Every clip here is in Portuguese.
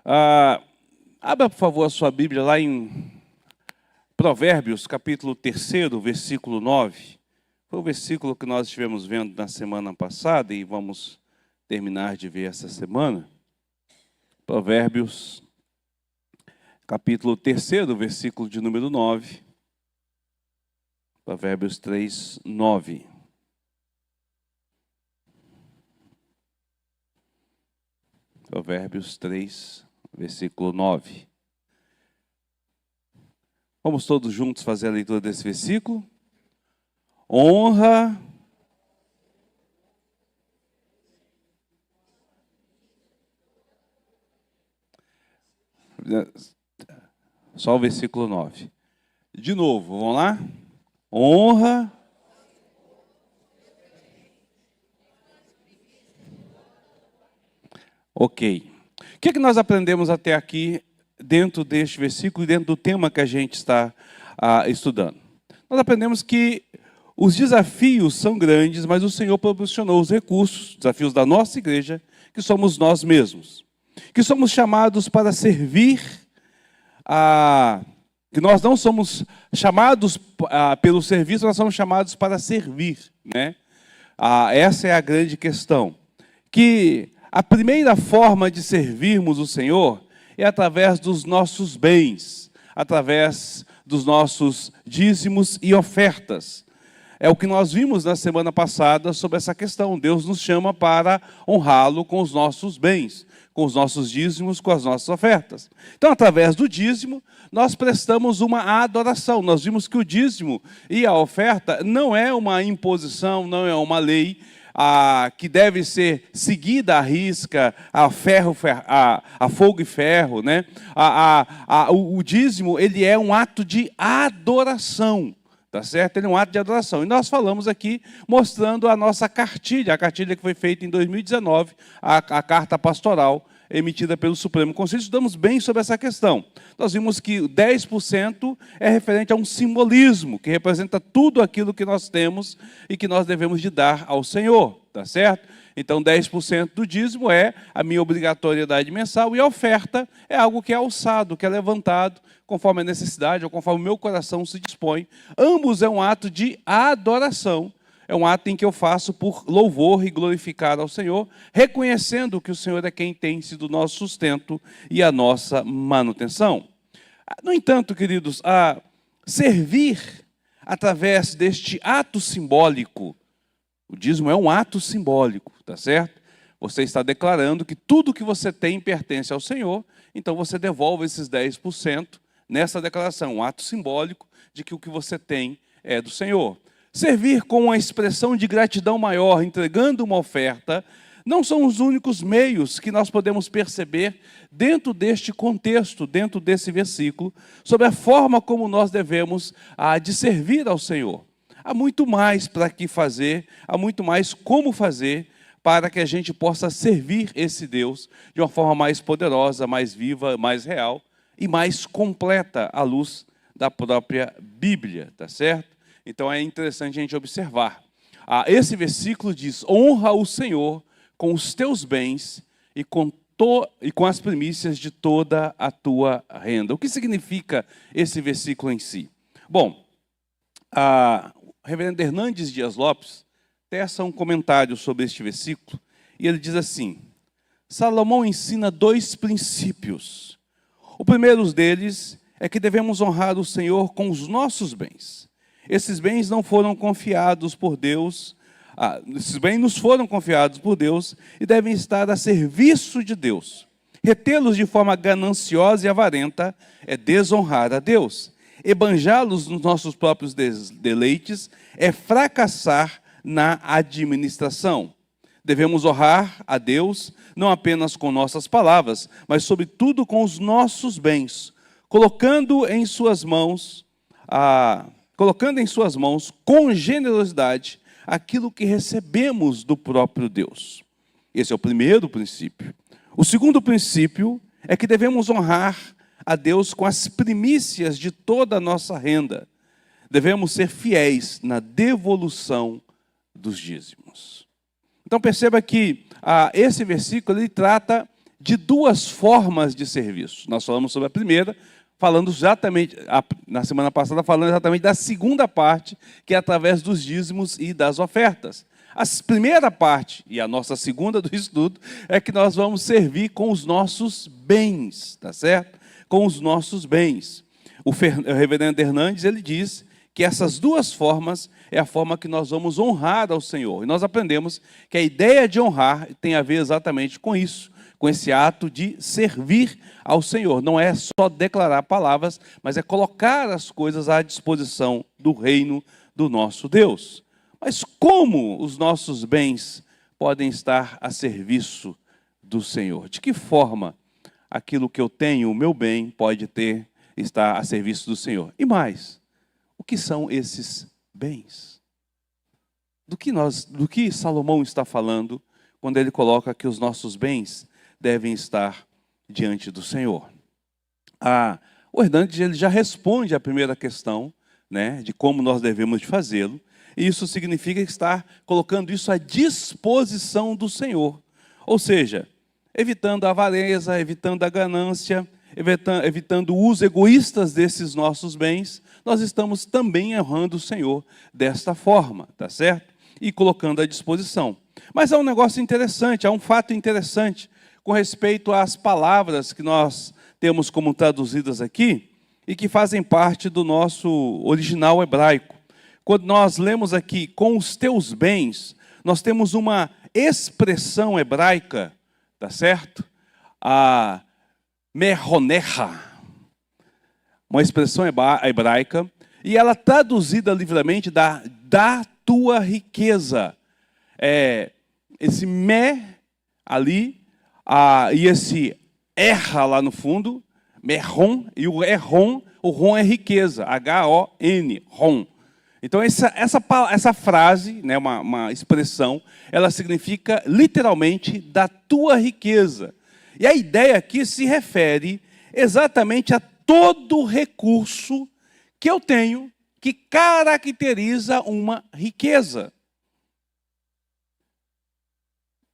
Abra, por favor, a sua Bíblia lá em Provérbios, capítulo 3, versículo 9. Foi o versículo que nós estivemos vendo na semana passada e vamos terminar de ver essa semana. Provérbios, capítulo 3, versículo de número 9. Provérbios 3, 9. Provérbios 3, versículo 9. Vamos todos juntos fazer a leitura desse versículo? Honra só o versículo 9. De novo, vamos lá? Honra Ok. O que nós aprendemos até aqui dentro deste versículo e dentro do tema que a gente está estudando? Nós aprendemos que os desafios são grandes, mas o Senhor proporcionou os recursos, desafios da nossa igreja, que somos nós mesmos. Que somos chamados para servir, que nós não somos chamados pelo serviço, nós somos chamados para servir, né? Essa é a grande questão. Que a primeira forma de servirmos o Senhor é através dos nossos bens, através dos nossos dízimos e ofertas. É o que nós vimos na semana passada sobre essa questão. Deus nos chama para honrá-lo com os nossos bens, com os nossos dízimos, com as nossas ofertas. Então, através do dízimo, nós prestamos uma adoração. Nós vimos que o dízimo e a oferta não é uma imposição, não é uma lei que deve ser seguida à risca, a fogo e ferro, né? O dízimo, ele é um ato de adoração. Tá certo? Ele é um ato de adoração. E nós falamos aqui mostrando a nossa cartilha, a cartilha que foi feita em 2019, a carta pastoral emitida pelo Supremo Conselho. Estudamos bem sobre essa questão. Nós vimos que 10% é referente a um simbolismo, que representa tudo aquilo que nós temos e que nós devemos de dar ao Senhor. Tá certo? Então, 10% do dízimo é a minha obrigatoriedade mensal e a oferta é algo que é alçado, que é levantado conforme a necessidade ou conforme o meu coração se dispõe. Ambos é um ato de adoração, é um ato em que eu faço por louvor e glorificar ao Senhor, reconhecendo que o Senhor é quem tem sido o nosso sustento e a nossa manutenção. No entanto, queridos, servir através deste ato simbólico, o dízimo é um ato simbólico, tá certo? Você está declarando que tudo que você tem pertence ao Senhor, então você devolve esses 10% nessa declaração, um ato simbólico de que o que você tem é do Senhor. Servir com uma expressão de gratidão maior, entregando uma oferta, não são os únicos meios que nós podemos perceber dentro deste contexto, dentro desse versículo, sobre a forma como nós devemos de servir ao Senhor. Há muito mais para que fazer, há muito mais como fazer para que a gente possa servir esse Deus de uma forma mais poderosa, mais viva, mais real e mais completa à luz da própria Bíblia, tá certo? Então é interessante a gente observar. Esse versículo diz: honra o Senhor com os teus bens e com as primícias de toda a tua renda. O que significa esse versículo em si? Bom, o reverendo Hernandes Dias Lopes teça um comentário sobre este versículo e ele diz assim: Salomão ensina 2 princípios. O primeiro deles é que devemos honrar o Senhor com os nossos bens. Esses bens não foram confiados por Deus, esses bens nos foram confiados por Deus e devem estar a serviço de Deus. Retê-los de forma gananciosa e avarenta é desonrar a Deus. Ebanjá-los nos nossos próprios deleites é fracassar na administração. Devemos honrar a Deus não apenas com nossas palavras, mas sobretudo com os nossos bens, colocando em suas mãos com generosidade aquilo que recebemos do próprio Deus. Esse é o primeiro princípio. O segundo princípio é que devemos honrar a Deus com as primícias de toda a nossa renda. Devemos ser fiéis na devolução dos dízimos. Então perceba que esse versículo ele trata de duas formas de serviço. Nós falamos sobre a primeira, falando exatamente, na semana passada, falando exatamente da segunda parte, que é através dos dízimos e das ofertas. A primeira parte, e a nossa segunda do estudo, é que nós vamos servir com os nossos bens, tá certo? Com os nossos bens. O reverendo Hernandes, ele diz que essas duas formas é a forma que nós vamos honrar ao Senhor. E nós aprendemos que a ideia de honrar tem a ver exatamente com isso, com esse ato de servir ao Senhor. Não é só declarar palavras, mas é colocar as coisas à disposição do reino do nosso Deus. Mas como os nossos bens podem estar a serviço do Senhor? De que forma aquilo que eu tenho, o meu bem, pode estar a serviço do Senhor? E mais, o que são esses bens? Do que Salomão está falando quando ele coloca que os nossos bens devem estar diante do Senhor? O Hernandes, ele já responde a primeira questão, né, de como nós devemos de fazê-lo, e isso significa estar colocando isso à disposição do Senhor. Ou seja, evitando a avareza, evitando a ganância, evitando o uso egoístas desses nossos bens, nós estamos também honrando o Senhor desta forma, tá certo? E colocando à disposição. Mas há um negócio interessante, há um fato interessante com respeito às palavras que nós temos como traduzidas aqui e que fazem parte do nosso original hebraico. Quando nós lemos aqui, com os teus bens, nós temos uma expressão hebraica, tá certo? A meronecha, uma expressão hebraica, e ela traduzida livremente da tua riqueza. Esse me ali, e esse erra lá no fundo, meron, e o ron é riqueza, H-O-N, ron. Então essa frase, né, uma expressão, ela significa literalmente da tua riqueza. E a ideia aqui se refere exatamente a todo recurso que eu tenho que caracteriza uma riqueza.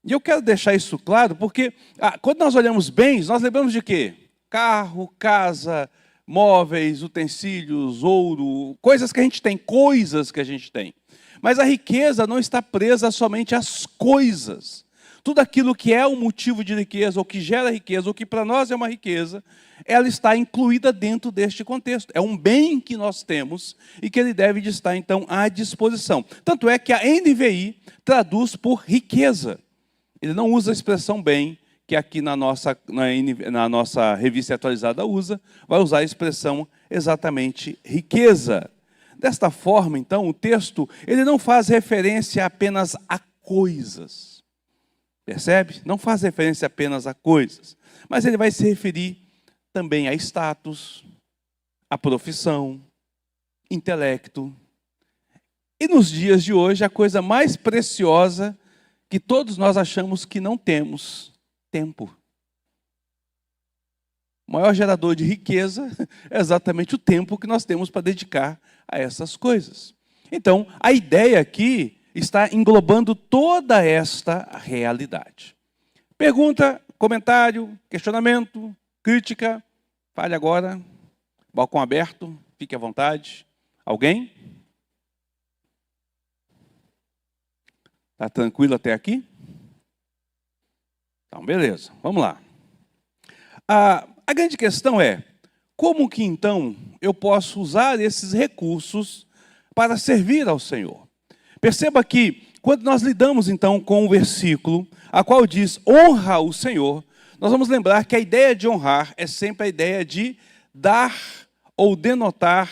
E eu quero deixar isso claro porque quando nós olhamos bens, nós lembramos de quê? Carro, casa, móveis, utensílios, ouro, coisas que a gente tem, coisas que a gente tem. Mas a riqueza não está presa somente às coisas. Tudo aquilo que é um motivo de riqueza, ou que gera riqueza, ou que para nós é uma riqueza, ela está incluída dentro deste contexto. É um bem que nós temos e que ele deve de estar, então, à disposição. Tanto é que a NVI traduz por riqueza. Ele não usa a expressão bem, que aqui na nossa revista atualizada usa, vai usar a expressão exatamente riqueza. Desta forma, então, o texto ele não faz referência apenas a coisas. Percebe? Não faz referência apenas a coisas. Mas ele vai se referir também a status, a profissão, intelecto. E nos dias de hoje, a coisa mais preciosa que todos nós achamos que não temos, tempo. O maior gerador de riqueza é exatamente o tempo que nós temos para dedicar a essas coisas. Então, a ideia aqui está englobando toda esta realidade. Pergunta, comentário, questionamento, crítica. Fale agora. Balcão aberto, fique à vontade. Alguém? Está tranquilo até aqui? Então, beleza. Vamos lá. A grande questão é, como que então eu posso usar esses recursos para servir ao Senhor? Perceba que, quando nós lidamos, então, com o versículo, a qual diz, honra o Senhor, nós vamos lembrar que a ideia de honrar é sempre a ideia de dar ou denotar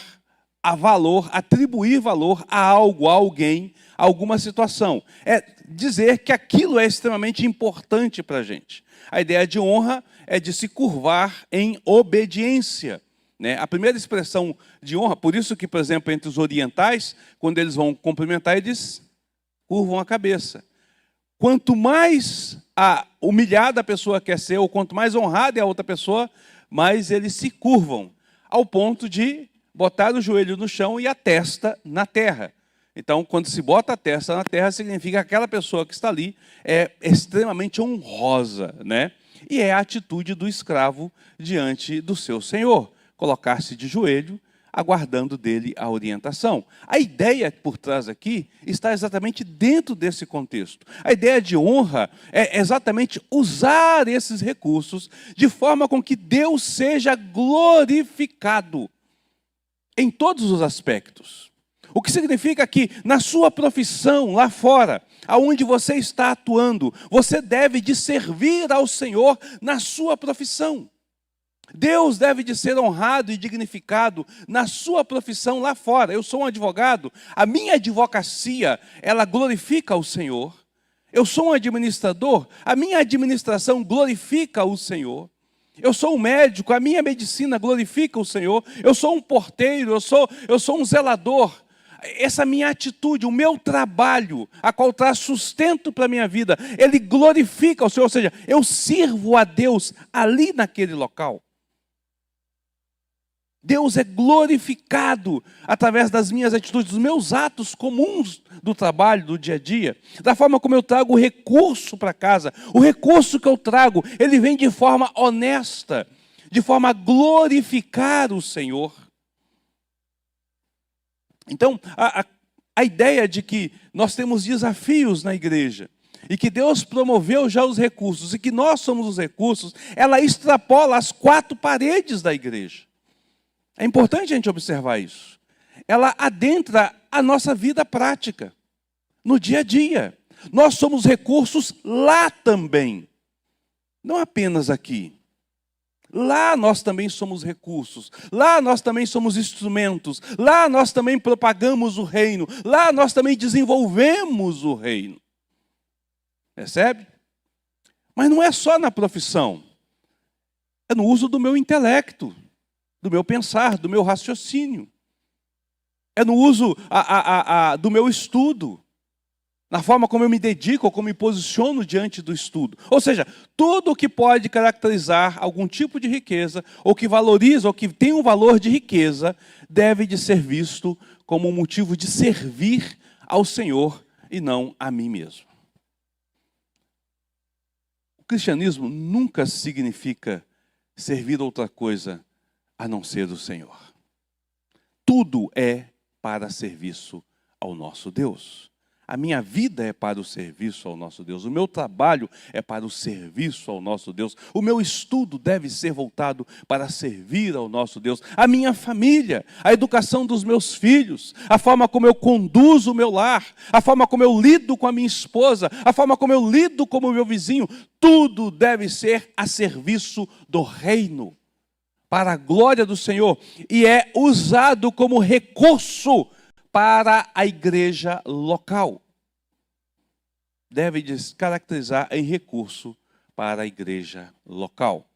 a valor, atribuir valor a algo, a alguém, a alguma situação. É dizer que aquilo é extremamente importante para a gente. A ideia de honra é de se curvar em obediência. Né? A primeira expressão de honra, por isso que, por exemplo, entre os orientais, quando eles vão cumprimentar, eles curvam a cabeça. Quanto mais humilhada a pessoa quer ser, ou quanto mais honrada é a outra pessoa, mais eles se curvam, ao ponto de botar o joelho no chão e a testa na terra. Então, quando se bota a testa na terra, significa que aquela pessoa que está ali é extremamente honrosa, né? E é a atitude do escravo diante do seu senhor, colocar-se de joelho, aguardando dele a orientação. A ideia por trás aqui está exatamente dentro desse contexto. A ideia de honra é exatamente usar esses recursos de forma com que Deus seja glorificado em todos os aspectos. O que significa que na sua profissão, lá fora, aonde você está atuando, você deve de servir ao Senhor na sua profissão. Deus deve de ser honrado e dignificado na sua profissão lá fora. Eu sou um advogado, a minha advocacia, ela glorifica o Senhor. Eu sou um administrador, a minha administração glorifica o Senhor. Eu sou um médico, a minha medicina glorifica o Senhor. Eu sou um porteiro, eu sou um zelador. Essa minha atitude, o meu trabalho, a qual traz sustento para a minha vida, ele glorifica o Senhor, ou seja, eu sirvo a Deus ali naquele local. Deus é glorificado através das minhas atitudes, dos meus atos comuns do trabalho, do dia a dia, da forma como eu trago o recurso para casa. O recurso que eu trago, ele vem de forma honesta, de forma a glorificar o Senhor. Então, a ideia de que nós temos desafios na igreja e que Deus promoveu já os recursos e que nós somos os recursos, ela extrapola as quatro paredes da igreja. É importante a gente observar isso. Ela adentra a nossa vida prática, no dia a dia. Nós somos recursos lá também, não apenas aqui. Lá nós também somos recursos, lá nós também somos instrumentos, lá nós também propagamos o reino, lá nós também desenvolvemos o reino. Percebe? Mas não é só na profissão, é no uso do meu intelecto, do meu pensar, do meu raciocínio. É no uso do meu estudo, na forma como eu me dedico, ou como me posiciono diante do estudo. Ou seja, tudo que pode caracterizar algum tipo de riqueza, ou que valoriza, ou que tem um valor de riqueza, deve de ser visto como um motivo de servir ao Senhor e não a mim mesmo. O cristianismo nunca significa servir a outra coisa a não ser o Senhor. Tudo é para serviço ao nosso Deus. A minha vida é para o serviço ao nosso Deus. O meu trabalho é para o serviço ao nosso Deus. O meu estudo deve ser voltado para servir ao nosso Deus. A minha família, a educação dos meus filhos, a forma como eu conduzo o meu lar, a forma como eu lido com a minha esposa, a forma como eu lido com o meu vizinho, tudo deve ser a serviço do reino, para a glória do Senhor, e é usado como recurso para a igreja local. Deve caracterizar em recurso para a igreja local.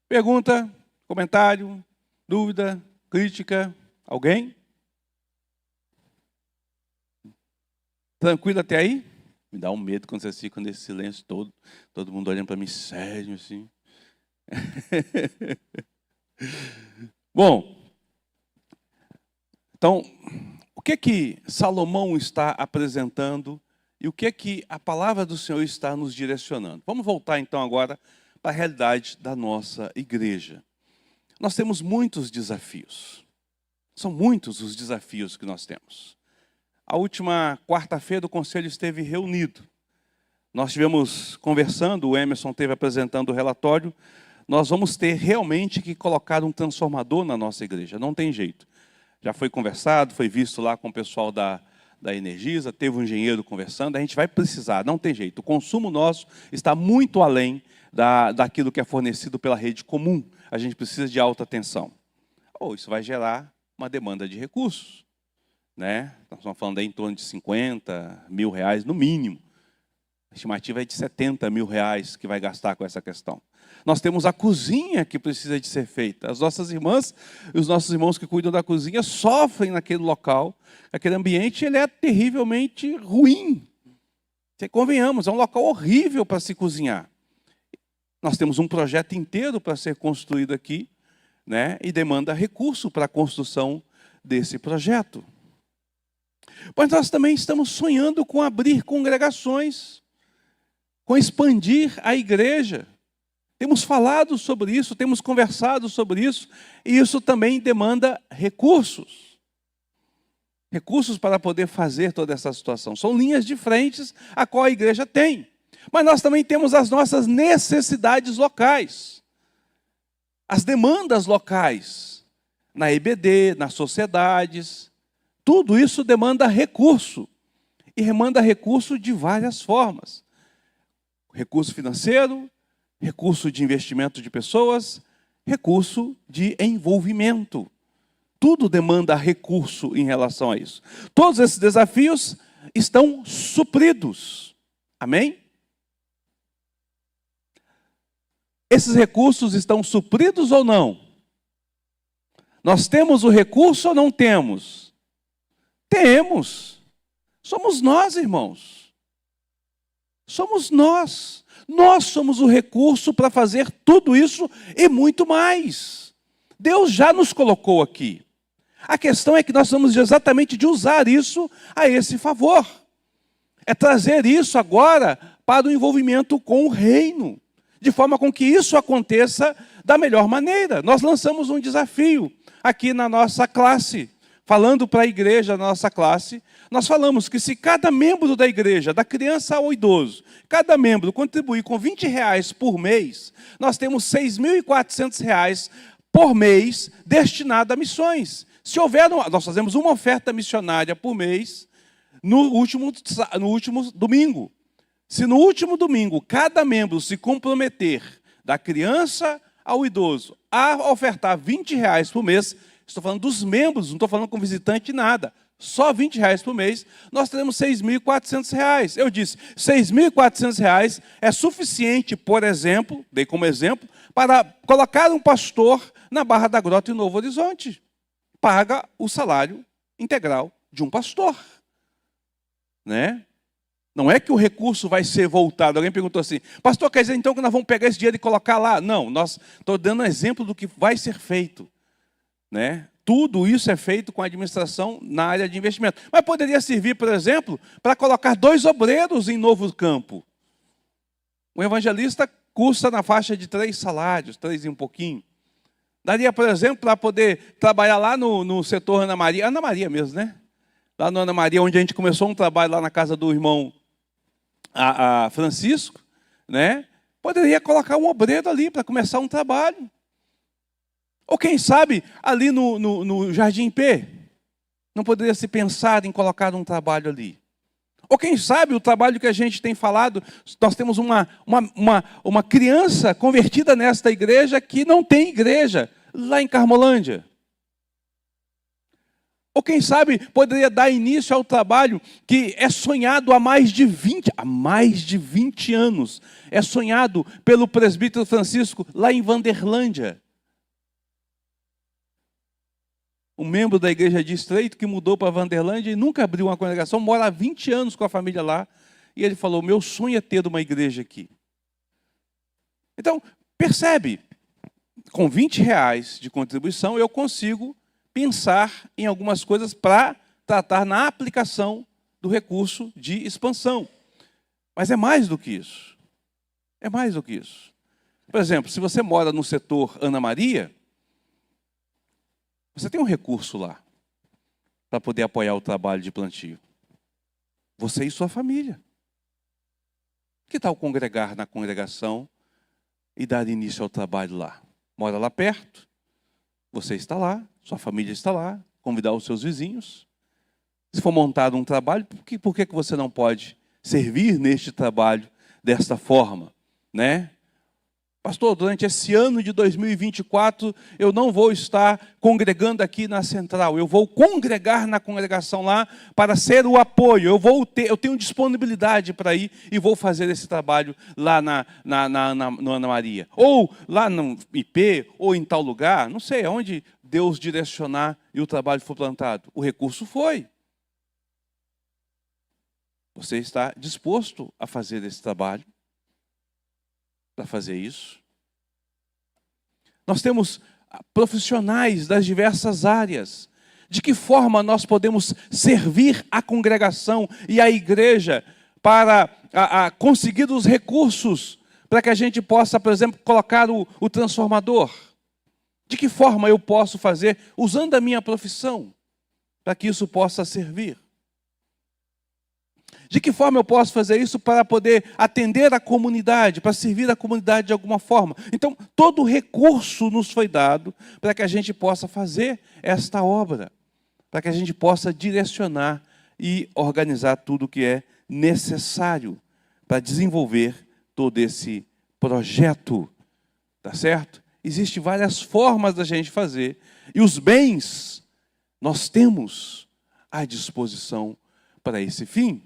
Pergunta, comentário, dúvida, crítica, alguém? Tranquilo até aí? Me dá um medo quando vocês ficam nesse silêncio todo mundo olhando para mim sério assim. Bom, então, o que Salomão está apresentando e o que a palavra do Senhor está nos direcionando? Vamos voltar então agora para a realidade da nossa igreja. Nós temos muitos desafios. São muitos os desafios que nós temos. A última quarta-feira o conselho esteve reunido. Nós estivemos conversando, o Emerson esteve apresentando o relatório. Nós vamos ter realmente que colocar um transformador na nossa igreja, não tem jeito. Já foi conversado, foi visto lá com o pessoal da Energisa, teve um engenheiro conversando, a gente vai precisar, não tem jeito. O consumo nosso está muito além daquilo que é fornecido pela rede comum. A gente precisa de alta tensão. Ou isso vai gerar uma demanda de recursos, né? Nós estamos falando aí em torno de 50 mil reais no mínimo. A estimativa é de 70 mil reais que vai gastar com essa questão. Nós temos a cozinha que precisa de ser feita. As nossas irmãs e os nossos irmãos que cuidam da cozinha sofrem naquele local. Aquele ambiente ele é terrivelmente ruim. Convenhamos, é um local horrível para se cozinhar. Nós temos um projeto inteiro para ser construído aqui, né? E demanda recurso para a construção desse projeto. Mas nós também estamos sonhando com abrir congregações, com expandir a igreja. Temos falado sobre isso, temos conversado sobre isso, e isso também demanda recursos. Recursos para poder fazer toda essa situação. São linhas de frente a qual a igreja tem. Mas nós também temos as nossas necessidades locais. As demandas locais. Na EBD, nas sociedades. Tudo isso demanda recurso. E demanda recurso de várias formas. Recurso financeiro, recurso de investimento de pessoas, recurso de envolvimento. Tudo demanda recurso em relação a isso. Todos esses desafios estão supridos. Amém? Esses recursos estão supridos ou não? Nós temos o recurso ou não temos? Temos. Somos nós, irmãos. Somos nós. Nós somos o recurso para fazer tudo isso e muito mais. Deus já nos colocou aqui. A questão é que nós vamos exatamente de usar isso a esse favor. É trazer isso agora para o envolvimento com o reino, de forma com que isso aconteça da melhor maneira. Nós lançamos um desafio aqui na nossa classe, falando para a igreja, na nossa classe, nós falamos que se cada membro da igreja, da criança ao idoso, cada membro contribuir com R$20 por mês, nós temos R$6.400 por mês destinado a missões. Se houver, nós fazemos uma oferta missionária por mês no último domingo. Se no último domingo cada membro se comprometer, da criança ao idoso, a ofertar R$20 por mês, estou falando dos membros, não estou falando com visitante nada, só R$20 por mês, nós teremos R$6.400. Eu disse, R$6.400 é suficiente, por exemplo, dei como exemplo, para colocar um pastor na Barra da Grota em Novo Horizonte. Paga o salário integral de um pastor. Né? Não é que o recurso vai ser voltado. Alguém perguntou assim, pastor, quer dizer então que nós vamos pegar esse dinheiro e colocar lá? Não, estou dando um exemplo do que vai ser feito. Né? Tudo isso é feito com a administração na área de investimento. Mas poderia servir, por exemplo, para colocar 2 obreiros em Novo Campo. Um evangelista custa na faixa de 3 salários, 3 e um pouquinho. Daria, por exemplo, para poder trabalhar lá no setor Ana Maria. Ana Maria mesmo, né? Lá no Ana Maria, onde a gente começou um trabalho lá na casa do irmão a Francisco. Né? Poderia colocar um obreiro ali para começar um trabalho. Ou quem sabe, ali no Jardim P, não poderia se pensar em colocar um trabalho ali. Ou quem sabe, o trabalho que a gente tem falado, nós temos uma criança convertida nesta igreja que não tem igreja, lá em Carmolândia. Ou quem sabe, poderia dar início ao trabalho que é sonhado há mais de 20 anos. É sonhado pelo presbítero Francisco, lá em Vanderlândia. Um membro da igreja de Estreito que mudou para Vanderlândia e nunca abriu uma congregação, mora há 20 anos com a família lá. E ele falou, meu sonho é ter uma igreja aqui. Então, percebe, com R$20 de contribuição, eu consigo pensar em algumas coisas para tratar na aplicação do recurso de expansão. Mas é mais do que isso. É mais do que isso. Por exemplo, se você mora no setor Ana Maria, você tem um recurso lá para poder apoiar o trabalho de plantio. Você e sua família. Que tal congregar na congregação e dar início ao trabalho lá? Mora lá perto, você está lá, sua família está lá, convidar os seus vizinhos. Se for montado um trabalho, por que você não pode servir neste trabalho desta forma? Né? Pastor, durante esse ano de 2024, eu não vou estar congregando aqui na central. Eu vou congregar na congregação lá para ser o apoio. Eu tenho disponibilidade para ir e vou fazer esse trabalho lá no Ana Maria. Ou lá no IP, ou em tal lugar, não sei, aonde Deus direcionar e o trabalho for plantado. O recurso foi. Você está disposto a fazer esse trabalho? Para fazer isso? Nós temos profissionais das diversas áreas, De que forma nós podemos servir a congregação e a igreja para conseguir os recursos para que a gente possa, por exemplo, colocar o transformador? De que forma eu posso fazer usando a minha profissão para que isso possa servir? De que forma eu posso fazer isso para poder atender a comunidade, para servir a comunidade de alguma forma? Então, todo recurso nos foi dado para que a gente possa fazer esta obra, para que a gente possa direcionar e organizar tudo o que é necessário para desenvolver todo esse projeto, tá certo? Existem várias formas da gente fazer, e os bens nós temos à disposição para esse fim.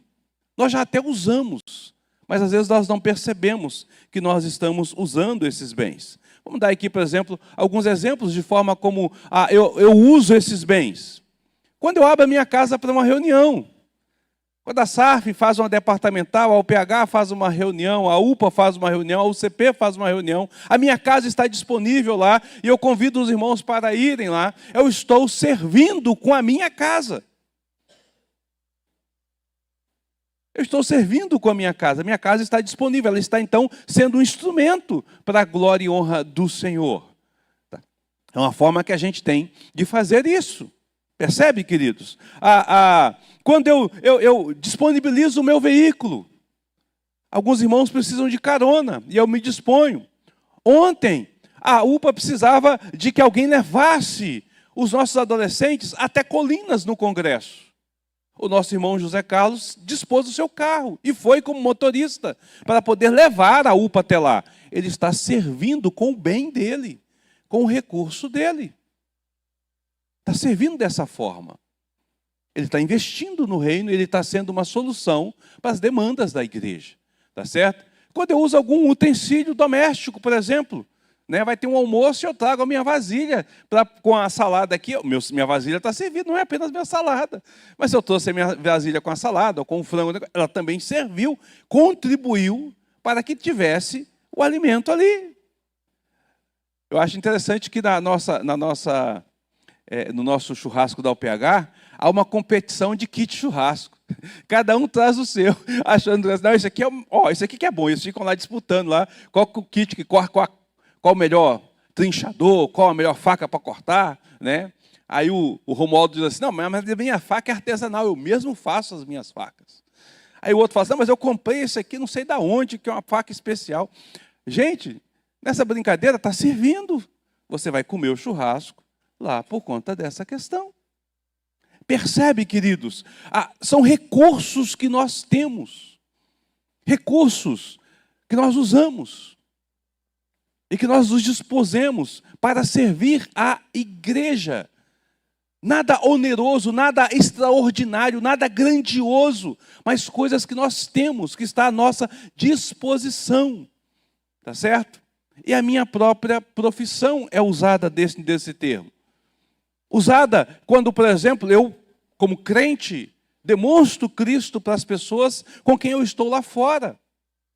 Nós já até usamos, mas às vezes nós não percebemos que nós estamos usando esses bens. Vamos dar aqui, por exemplo, alguns exemplos de forma como eu uso esses bens. Quando eu abro a minha casa para uma reunião, quando a SARF faz uma departamental, a UPH faz uma reunião, a UPA faz uma reunião, a UCP faz uma reunião, a minha casa está disponível lá e eu convido os irmãos para irem lá, eu estou servindo com a minha casa. Eu estou servindo com a minha casa está disponível, ela está então sendo um instrumento para a glória e honra do Senhor. É uma forma que a gente tem de fazer isso. Percebe, queridos? Quando eu disponibilizo o meu veículo, alguns irmãos precisam de carona e eu me disponho. Ontem, a UPA precisava de que alguém levasse os nossos adolescentes até Colinas no congresso. O nosso irmão José Carlos dispôs do seu carro e foi como motorista para poder levar a UPA até lá. Ele está servindo com o bem dele, com o recurso dele. Está servindo dessa forma. Ele está investindo no reino, ele está sendo uma solução para as demandas da igreja. Tá certo? Quando eu uso algum utensílio doméstico, por exemplo, né, vai ter um almoço e eu trago a minha vasilha com a salada aqui. Minha vasilha está servida, não é apenas minha salada. Mas se eu trouxe a minha vasilha com a salada ou com o frango, ela também serviu, contribuiu para que tivesse o alimento ali. Eu acho interessante que no nosso churrasco da UPH, há uma competição de kit churrasco. Cada um traz o seu, achando que não, isso aqui que é bom. Eles ficam lá disputando lá, qual o kit que corre, qual o melhor trinchador, qual a melhor faca para cortar, né? Aí o Romualdo diz assim, não, mas a minha faca é artesanal, eu mesmo faço as minhas facas. Aí o outro fala assim, não, mas eu comprei esse aqui, não sei de onde, que é uma faca especial. Gente, nessa brincadeira está servindo. Você vai comer o churrasco lá por conta dessa questão. Percebe, queridos? São recursos que nós temos. Recursos que nós usamos. E que nós nos dispusemos para servir a igreja. Nada oneroso, nada extraordinário, nada grandioso, mas coisas que nós temos, que está à nossa disposição. Tá certo? E a minha própria profissão é usada desse termo. Usada quando, por exemplo, eu, como crente, demonstro Cristo para as pessoas com quem eu estou lá fora.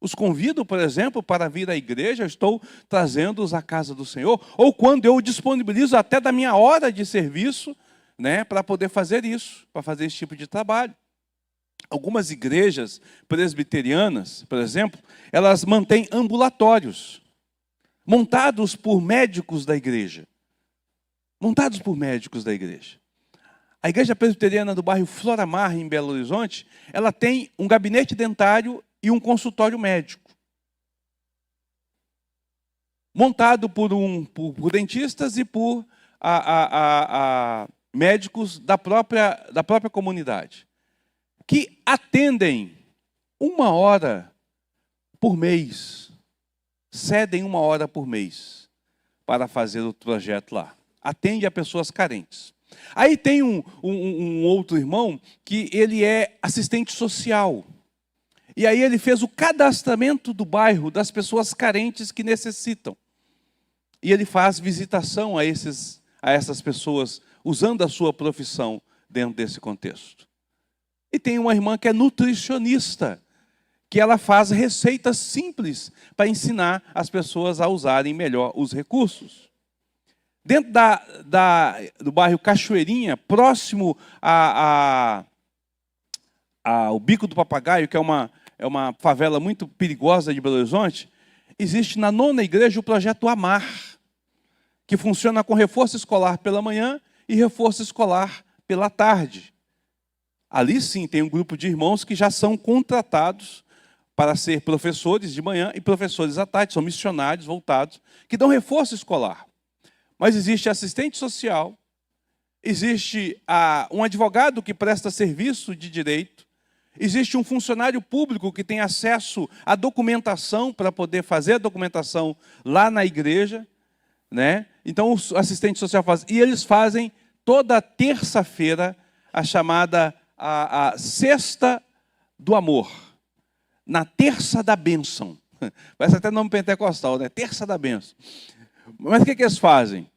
Os convido, por exemplo, para vir à igreja, eu estou trazendo-os à casa do Senhor. Ou quando eu disponibilizo até da minha hora de serviço, né, para poder fazer isso, para fazer esse tipo de trabalho. Algumas igrejas presbiterianas, por exemplo, elas mantêm ambulatórios, montados por médicos da igreja. Montados por médicos da igreja. A igreja presbiteriana do bairro Floramar, em Belo Horizonte, ela tem um gabinete dentário e um consultório médico. Montado por dentistas e por médicos da própria comunidade. Que atendem 1 hora por mês. Cedem 1 hora por mês para fazer o projeto lá. Atende a pessoas carentes. Aí tem um outro irmão que ele é assistente social. E aí ele fez o cadastramento do bairro das pessoas carentes que necessitam. E ele faz visitação a essas pessoas, usando a sua profissão dentro desse contexto. E tem uma irmã que é nutricionista, que ela faz receitas simples para ensinar as pessoas a usarem melhor os recursos. Dentro do bairro Cachoeirinha, próximo ao Bico do Papagaio, que é uma favela muito perigosa de Belo Horizonte, existe na 9ª igreja o projeto Amar, que funciona com reforço escolar pela manhã e reforço escolar pela tarde. Ali sim tem um grupo de irmãos que já são contratados para ser professores de manhã e professores à tarde, são missionários voltados, que dão reforço escolar. Mas existe assistente social, existe um advogado que presta serviço de direito, existe um funcionário público que tem acesso à documentação para poder fazer a documentação lá na igreja, né? Então o assistente social faz. E eles fazem toda terça-feira a chamada a Sexta do Amor, na Terça da Bênção. Parece até nome pentecostal, né? Terça da Bênção. Mas o que eles fazem?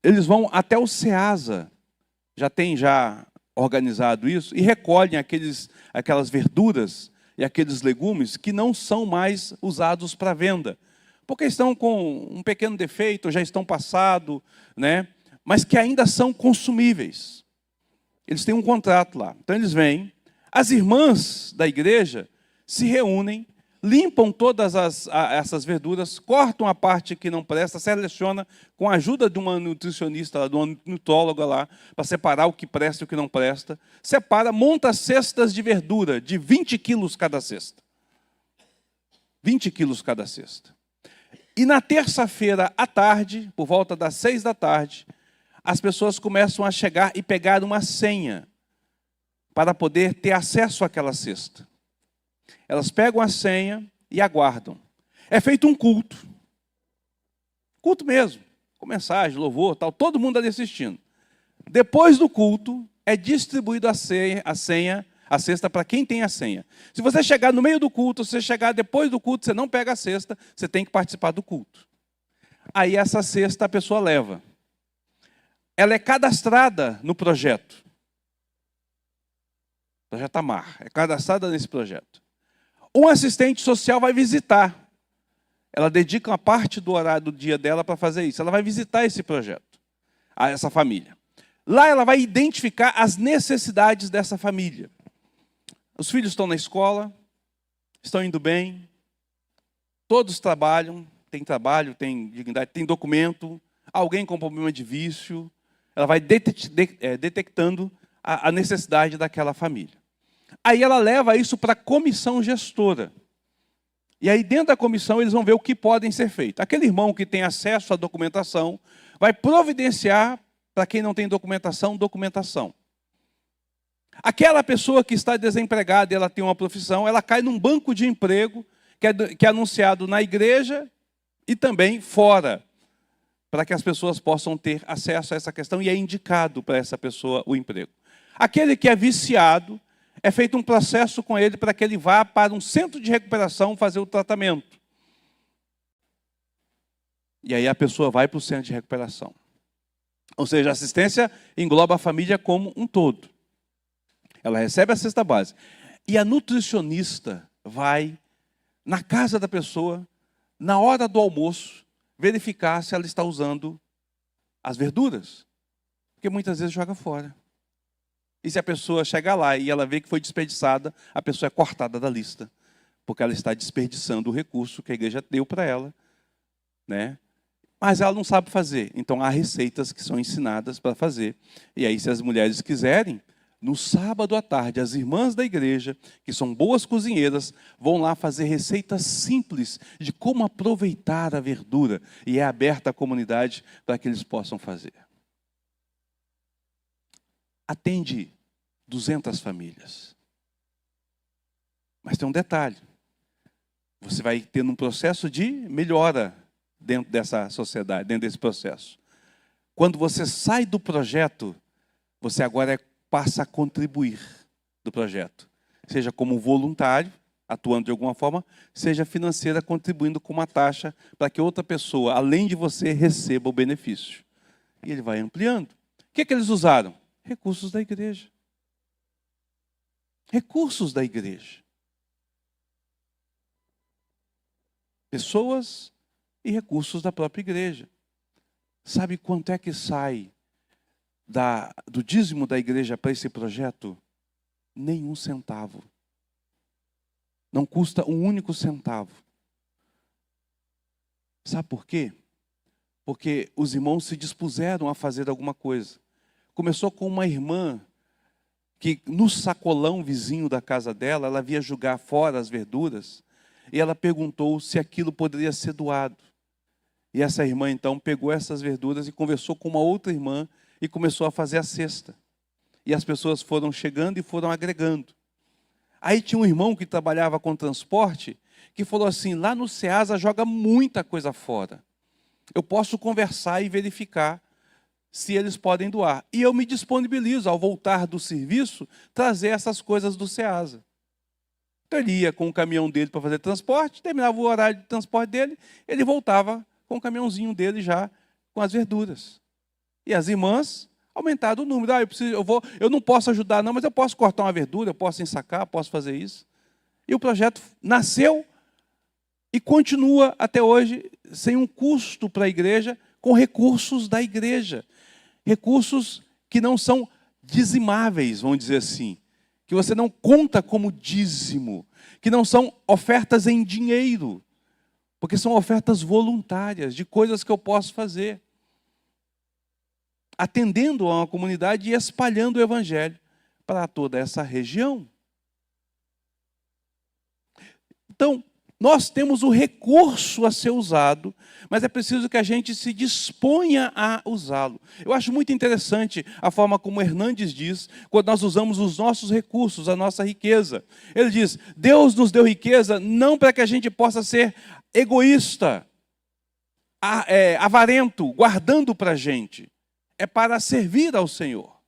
Eles vão até o Ceasa, já tem organizado isso, e recolhem aquelas verduras e aqueles legumes que não são mais usados para venda, porque estão com um pequeno defeito, já estão passados, né? Mas que ainda são consumíveis. Eles têm um contrato lá. Então eles vêm, as irmãs da igreja se reúnem, limpam todas essas verduras, cortam a parte que não presta, seleciona com a ajuda de uma nutricionista, de uma nutróloga lá, para separar o que presta e o que não presta. Separa, monta cestas de verdura, de 20 quilos cada cesta. 20 quilos cada cesta. E na terça-feira à tarde, por volta das 6 da tarde, as pessoas começam a chegar e pegar uma senha para poder ter acesso àquela cesta. Elas pegam a senha e aguardam. É feito um culto. Culto mesmo, com mensagem, louvor, tal, todo mundo ali assistindo. Depois do culto, é distribuído a cesta para quem tem a senha. Se você chegar no meio do culto, se você chegar depois do culto, você não pega a cesta, você tem que participar do culto. Aí essa cesta a pessoa leva. Ela é cadastrada no projeto. Projeto Amar, é cadastrada nesse projeto. Um assistente social vai visitar. Ela dedica uma parte do horário do dia dela para fazer isso. Ela vai visitar esse projeto, essa família. Lá ela vai identificar as necessidades dessa família. Os filhos estão na escola, estão indo bem, todos trabalham, tem dignidade, tem documento, alguém com problema de vício. Ela vai detectando a necessidade daquela família. Aí ela leva isso para a comissão gestora. E aí dentro da comissão eles vão ver o que podem ser feito. Aquele irmão que tem acesso à documentação vai providenciar para quem não tem documentação, documentação. Aquela pessoa que está desempregada e ela tem uma profissão, ela cai num banco de emprego que é anunciado na igreja e também fora, para que as pessoas possam ter acesso a essa questão e é indicado para essa pessoa o emprego. Aquele que é viciado, é feito um processo com ele para que ele vá para um centro de recuperação fazer o tratamento. E aí a pessoa vai para o centro de recuperação. Ou seja, a assistência engloba a família como um todo. Ela recebe a cesta básica. E a nutricionista vai na casa da pessoa, na hora do almoço, verificar se ela está usando as verduras. Porque muitas vezes joga fora. E se a pessoa chegar lá e ela vê que foi desperdiçada, a pessoa é cortada da lista. Porque ela está desperdiçando o recurso que a igreja deu para ela, né? Mas ela não sabe fazer. Então há receitas que são ensinadas para fazer. E aí, se as mulheres quiserem, no sábado à tarde, as irmãs da igreja, que são boas cozinheiras, vão lá fazer receitas simples de como aproveitar a verdura. E é aberta à comunidade para que eles possam fazer. Atende 200 famílias. Mas tem um detalhe. Você vai tendo um processo de melhora dentro dessa sociedade, dentro desse processo. Quando você sai do projeto, você agora passa a contribuir do projeto. Seja como voluntário, atuando de alguma forma, seja financeira, contribuindo com uma taxa para que outra pessoa, além de você, receba o benefício. E ele vai ampliando. O que eles usaram? Recursos da igreja. Recursos da igreja. Pessoas e recursos da própria igreja. Sabe quanto é que sai do dízimo da igreja para esse projeto? Nenhum centavo. Não custa um único centavo. Sabe por quê? Porque os irmãos se dispuseram a fazer alguma coisa. Começou com uma irmã que no sacolão vizinho da casa dela, ela via jogar fora as verduras, e ela perguntou se aquilo poderia ser doado. E essa irmã então pegou essas verduras e conversou com uma outra irmã e começou a fazer a cesta. E as pessoas foram chegando e foram agregando. Aí tinha um irmão que trabalhava com transporte, que falou assim, lá no Ceasa joga muita coisa fora. Eu posso conversar e verificar se eles podem doar. E eu me disponibilizo, ao voltar do serviço, trazer essas coisas do Ceasa. Então ele ia com o caminhão dele para fazer transporte, terminava o horário de transporte dele, ele voltava com o caminhãozinho dele já com as verduras. E as irmãs aumentaram o número. Eu não posso ajudar não, mas eu posso cortar uma verdura, eu posso ensacar, posso fazer isso. E o projeto nasceu e continua até hoje sem um custo para a igreja, com recursos da igreja. Recursos que não são dizimáveis, vamos dizer assim. Que você não conta como dízimo. Que não são ofertas em dinheiro. Porque são ofertas voluntárias, de coisas que eu posso fazer. Atendendo a uma comunidade e espalhando o evangelho para toda essa região. Então, nós temos o recurso a ser usado, mas é preciso que a gente se disponha a usá-lo. Eu acho muito interessante a forma como Hernandes diz, quando nós usamos os nossos recursos, a nossa riqueza. Ele diz, Deus nos deu riqueza não para que a gente possa ser egoísta, avarento, guardando para a gente. É para servir ao Senhor.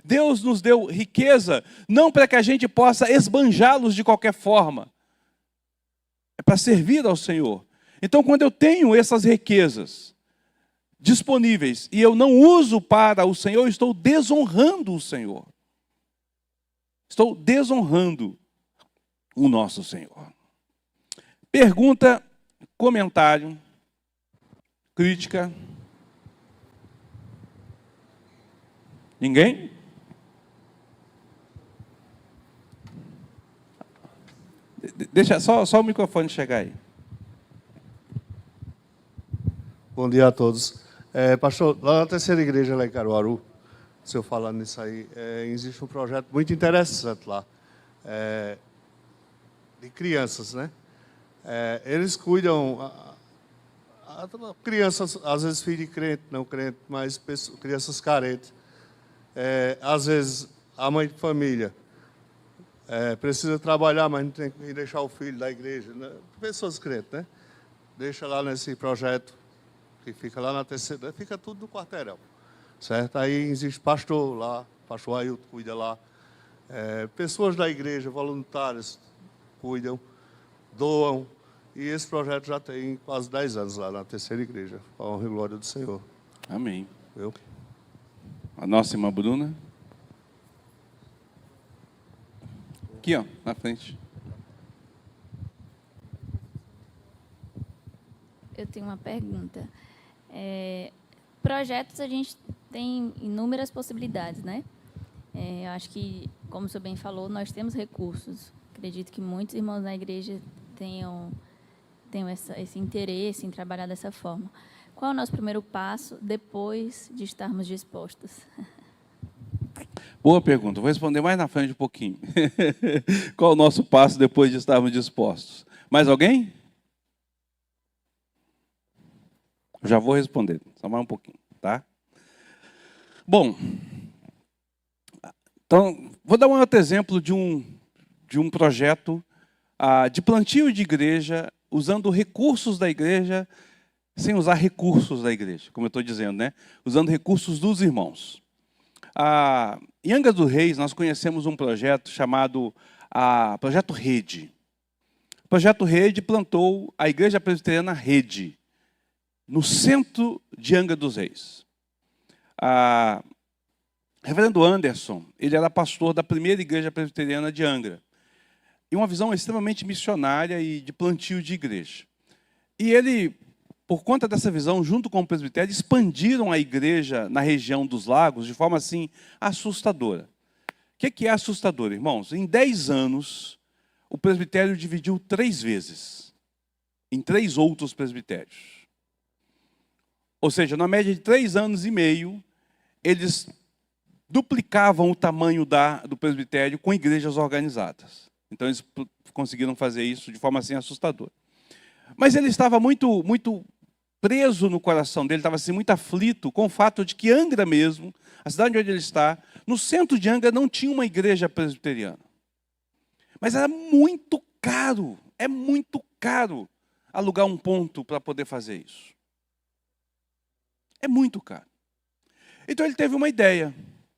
Deus nos deu riqueza não para que a gente possa esbanjá-los de qualquer forma. É para servir ao Senhor. Então, quando eu tenho essas riquezas disponíveis e eu não uso para o Senhor, eu estou desonrando o Senhor. Estou desonrando o nosso Senhor. Pergunta, comentário, crítica. Ninguém? Deixa só o microfone chegar aí. Bom dia a todos. Pastor, lá na terceira igreja, lá em Caruaru, o senhor falando nisso aí, existe um projeto muito interessante lá, de crianças, né? Eles cuidam, crianças, às vezes filhos de crente, não crente, mas crianças carentes. Às vezes, a mãe de família precisa trabalhar, mas não tem que deixar o filho da igreja, né? Pessoas crentes, né? Deixa lá nesse projeto, que fica lá na terceira, fica tudo no quarteirão, certo? Aí existe pastor lá, pastor Ailton cuida lá, pessoas da igreja, voluntários, cuidam, doam, e esse projeto já tem quase 10 anos lá na terceira igreja, com a honra e glória do Senhor. Amém. Viu? A nossa irmã Bruna. Aqui, ó, na frente. Eu tenho uma pergunta. Projetos a gente tem inúmeras possibilidades, né? Eu acho que, como o senhor bem falou, nós temos recursos. Acredito que muitos irmãos na igreja tenham esse interesse em trabalhar dessa forma. Qual é o nosso primeiro passo depois de estarmos dispostos? Boa pergunta. Vou responder mais na frente um pouquinho. Qual o nosso passo depois de estarmos dispostos? Mais alguém? Já vou responder. Só mais um pouquinho, tá? Bom, então, vou dar um outro exemplo de um projeto de plantio de igreja, usando recursos da igreja, sem usar recursos da igreja, como eu estou dizendo, né? Usando recursos dos irmãos. Em Angra dos Reis, nós conhecemos um projeto chamado Projeto Rede. O Projeto Rede plantou a Igreja Presbiteriana Rede, no centro de Angra dos Reis. Reverendo Anderson, ele era pastor da primeira Igreja Presbiteriana de Angra. E uma visão extremamente missionária e de plantio de igreja. E ele por conta dessa visão, junto com o presbitério, expandiram a igreja na região dos lagos de forma assim assustadora. O que é assustador, irmãos? Em 10 anos, o presbitério dividiu 3 vezes, em 3 outros presbitérios. Ou seja, na média de 3 anos e meio, eles duplicavam o tamanho do presbitério com igrejas organizadas. Então, eles conseguiram fazer isso de forma assim assustadora. Mas ele estava muito preso no coração dele, estava assim muito aflito com o fato de que Angra mesmo, a cidade onde ele está, no centro de Angra não tinha uma igreja presbiteriana. Mas era muito caro, é muito caro alugar um ponto para poder fazer isso. É muito caro. Então ele teve uma ideia.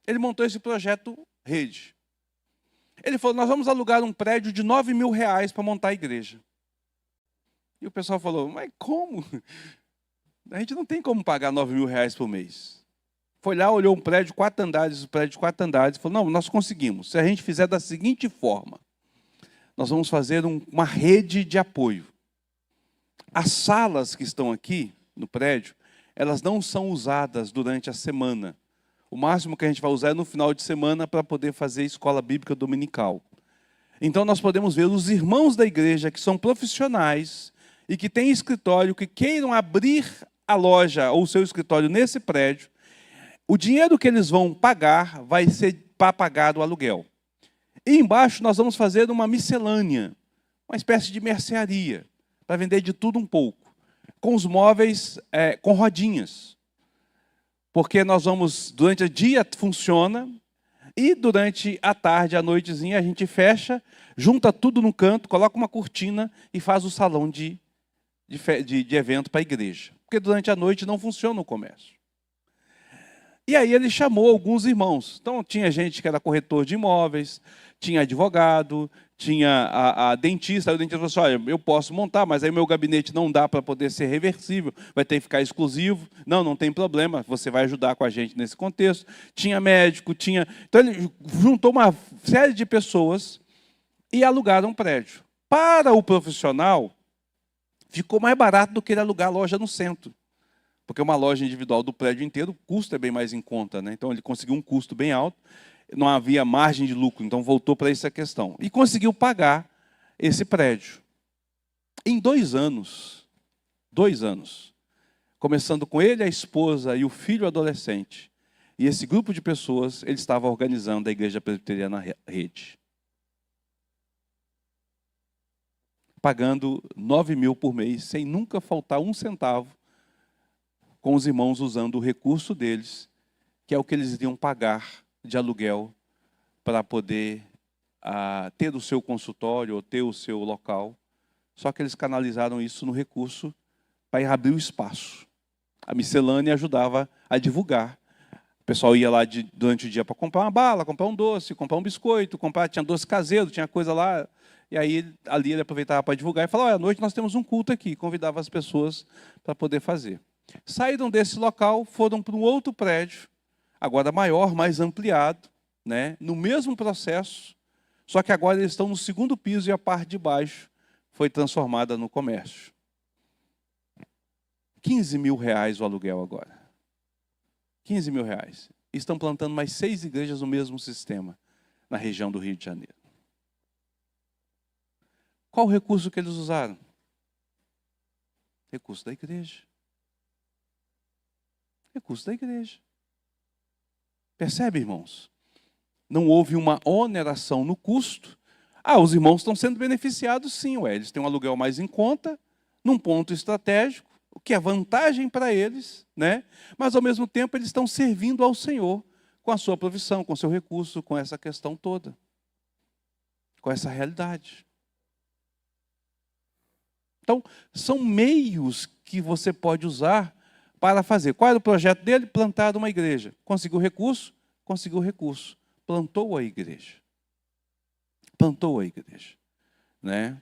Ele montou esse projeto Rede. Ele falou, nós vamos alugar um prédio de R$9.000 para montar a igreja. E o pessoal falou, mas como? A gente não tem como pagar R$9.000 por mês. Foi lá, olhou um prédio de 4 andares, e falou, não, nós conseguimos. Se a gente fizer da seguinte forma, nós vamos fazer uma rede de apoio. As salas que estão aqui no prédio, elas não são usadas durante a semana. O máximo que a gente vai usar é no final de semana para poder fazer escola bíblica dominical. Então nós podemos ver os irmãos da igreja que são profissionais e que têm escritório, que queiram abrir a loja ou o seu escritório nesse prédio, o dinheiro que eles vão pagar vai ser para pagar o aluguel. E embaixo nós vamos fazer uma miscelânea, uma espécie de mercearia, para vender de tudo um pouco, com os móveis com rodinhas. Porque nós vamos, durante o dia funciona, e durante a tarde, à noitezinha, a gente fecha, junta tudo no canto, coloca uma cortina e faz o salão de evento para a igreja. Porque durante a noite não funciona o comércio. E aí ele chamou alguns irmãos. Então tinha gente que era corretor de imóveis, tinha advogado, tinha a dentista. Aí o dentista falou assim, olha, eu posso montar, mas aí meu gabinete não dá para poder ser reversível, vai ter que ficar exclusivo. Não tem problema, você vai ajudar com a gente nesse contexto. Tinha médico, tinha... Então ele juntou uma série de pessoas e alugaram um prédio. Para o profissional, ficou mais barato do que ele alugar a loja no centro. Porque uma loja individual do prédio inteiro, o custo é bem mais em conta, né? Então ele conseguiu um custo bem alto, não havia margem de lucro, então voltou para essa questão. E conseguiu pagar esse prédio. Em 2 anos, começando com ele, a esposa e o filho adolescente, e esse grupo de pessoas, ele estava organizando a Igreja Presbiteriana Rede. Pagando 9.000 por mês, sem nunca faltar um centavo, com os irmãos usando o recurso deles, que é o que eles iriam pagar de aluguel para poder ter o seu consultório ou ter o seu local. Só que eles canalizaram isso no recurso para abrir o espaço. A miscelânea ajudava a divulgar. O pessoal ia lá durante o dia para comprar uma bala, comprar um doce, comprar um biscoito, tinha doce caseiro, tinha coisa lá. E aí ali ele aproveitava para divulgar e falava, olha, à noite nós temos um culto aqui. Convidava as pessoas para poder fazer. Saíram desse local, foram para um outro prédio, agora maior, mais ampliado, né? No mesmo processo, só que agora eles estão no 2º piso e a parte de baixo foi transformada no comércio. R$15.000 o aluguel agora. R$15.000. Estão plantando mais 6 igrejas no mesmo sistema, na região do Rio de Janeiro. Qual o recurso que eles usaram? Recurso da igreja. Recurso da igreja. Percebe, irmãos? Não houve uma oneração no custo. Os irmãos estão sendo beneficiados sim, eles têm um aluguel mais em conta, num ponto estratégico, o que é vantagem para eles, né? Mas ao mesmo tempo eles estão servindo ao Senhor com a sua provisão, com o seu recurso, com essa questão toda, com essa realidade. Então, são meios que você pode usar para fazer. Qual era o projeto dele? Plantar uma igreja. Conseguiu recurso? Conseguiu recurso. Plantou a igreja. Plantou a igreja. Né?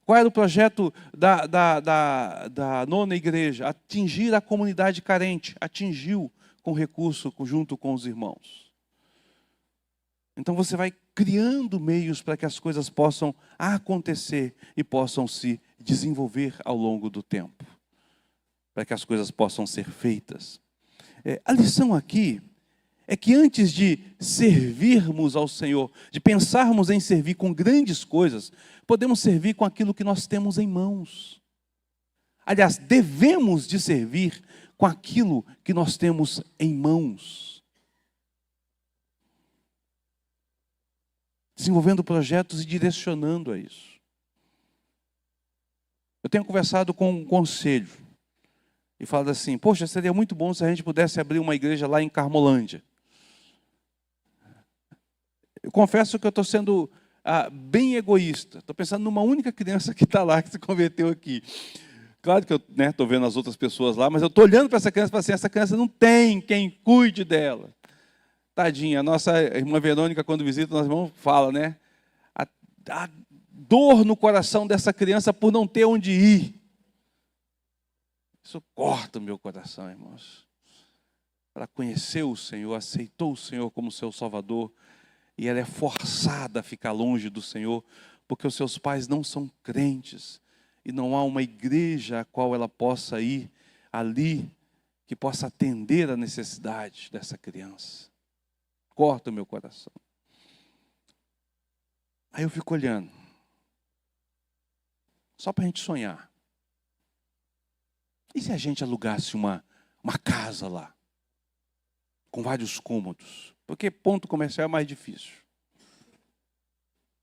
Qual era o projeto da nona igreja? Atingir a comunidade carente. Atingiu com recurso junto com os irmãos. Então você vai criando meios para que as coisas possam acontecer e possam se desenvolver ao longo do tempo. para que as coisas possam ser feitas. A lição aqui é que antes de servirmos ao Senhor, de pensarmos em servir com grandes coisas, podemos servir com aquilo que nós temos em mãos. Aliás, devemos de servir com aquilo que nós temos em mãos. Desenvolvendo projetos e direcionando a isso. Eu tenho conversado com um conselho e falado assim, poxa, seria muito bom se a gente pudesse abrir uma igreja lá em Carmolândia. Eu confesso que eu estou sendo bem egoísta. Estou pensando numa única criança que está lá, que se converteu aqui. Claro que eu estou vendo as outras pessoas lá, mas eu estou olhando para essa criança e falo assim, essa criança não tem quem cuide dela. Tadinha, a nossa irmã Verônica, quando visita, nós irmãos fala, né? A dor no coração dessa criança por não ter onde ir. Isso corta o meu coração, irmãos. Ela conheceu o Senhor, aceitou o Senhor como seu Salvador, e ela é forçada a ficar longe do Senhor, porque os seus pais não são crentes, e não há uma igreja a qual ela possa ir ali, que possa atender a necessidade dessa criança. Corta o meu coração. Aí eu fico olhando, só para a gente sonhar. E se a gente alugasse uma casa lá, com vários cômodos? Porque ponto comercial é mais difícil.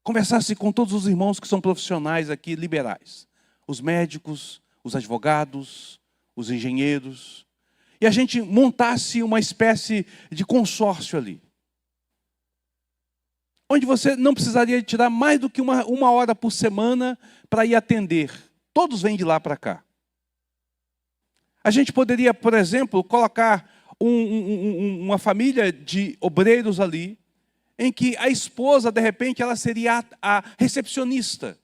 Conversasse com todos os irmãos que são profissionais aqui, liberais. Os médicos, os advogados, os engenheiros. E a gente montasse uma espécie de consórcio ali. Onde você não precisaria tirar mais do que uma hora por semana para ir atender. Todos vêm de lá para cá. A gente poderia, por exemplo, colocar uma família de obreiros ali, em que a esposa, de repente, ela seria a recepcionista.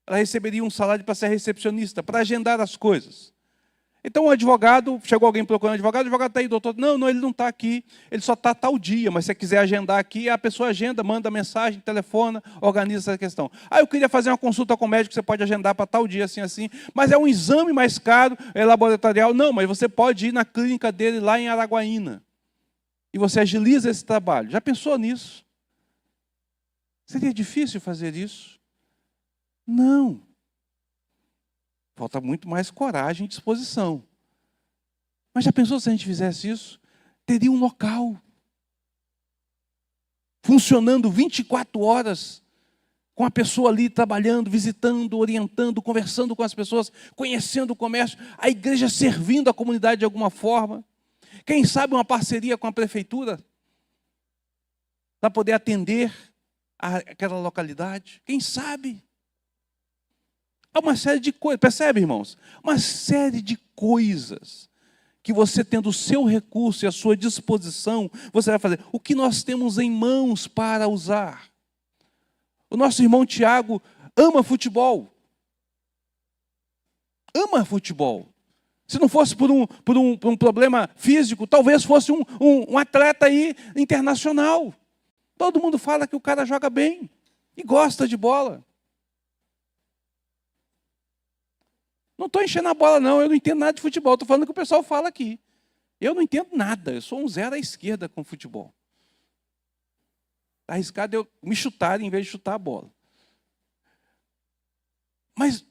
Ela receberia um salário para ser recepcionista, para agendar as coisas. Então o advogado, chegou alguém procurando o advogado está aí, doutor. Não, ele não está aqui, ele só está tal dia, mas se você quiser agendar aqui, a pessoa agenda, manda mensagem, telefona, organiza essa questão. Eu queria fazer uma consulta com o médico, você pode agendar para tal dia, assim, mas é um exame mais caro, é laboratorial. Não, mas você pode ir na clínica dele lá em Araguaína. E você agiliza esse trabalho. Já pensou nisso? Seria difícil fazer isso? Não. Falta muito mais coragem e disposição. Mas já pensou se a gente fizesse isso? Teria um local. Funcionando 24 horas. Com a pessoa ali trabalhando, visitando, orientando, conversando com as pessoas, conhecendo o comércio. A igreja servindo a comunidade de alguma forma. Quem sabe uma parceria com a prefeitura. Para poder atender aquela localidade. Quem sabe? Há uma série de coisas, percebe, irmãos? Uma série de coisas que você, tendo o seu recurso e a sua disposição, você vai fazer. O que nós temos em mãos para usar? O nosso irmão Tiago ama futebol. Ama futebol. Se não fosse por um problema físico, talvez fosse um atleta aí internacional. Todo mundo fala que o cara joga bem e gosta de bola. Não estou enchendo a bola, não. Eu não entendo nada de futebol. Estou falando o que o pessoal fala aqui. Eu não entendo nada. Eu sou um zero à esquerda com futebol. Está arriscado eu me chutar em vez de chutar a bola. Mas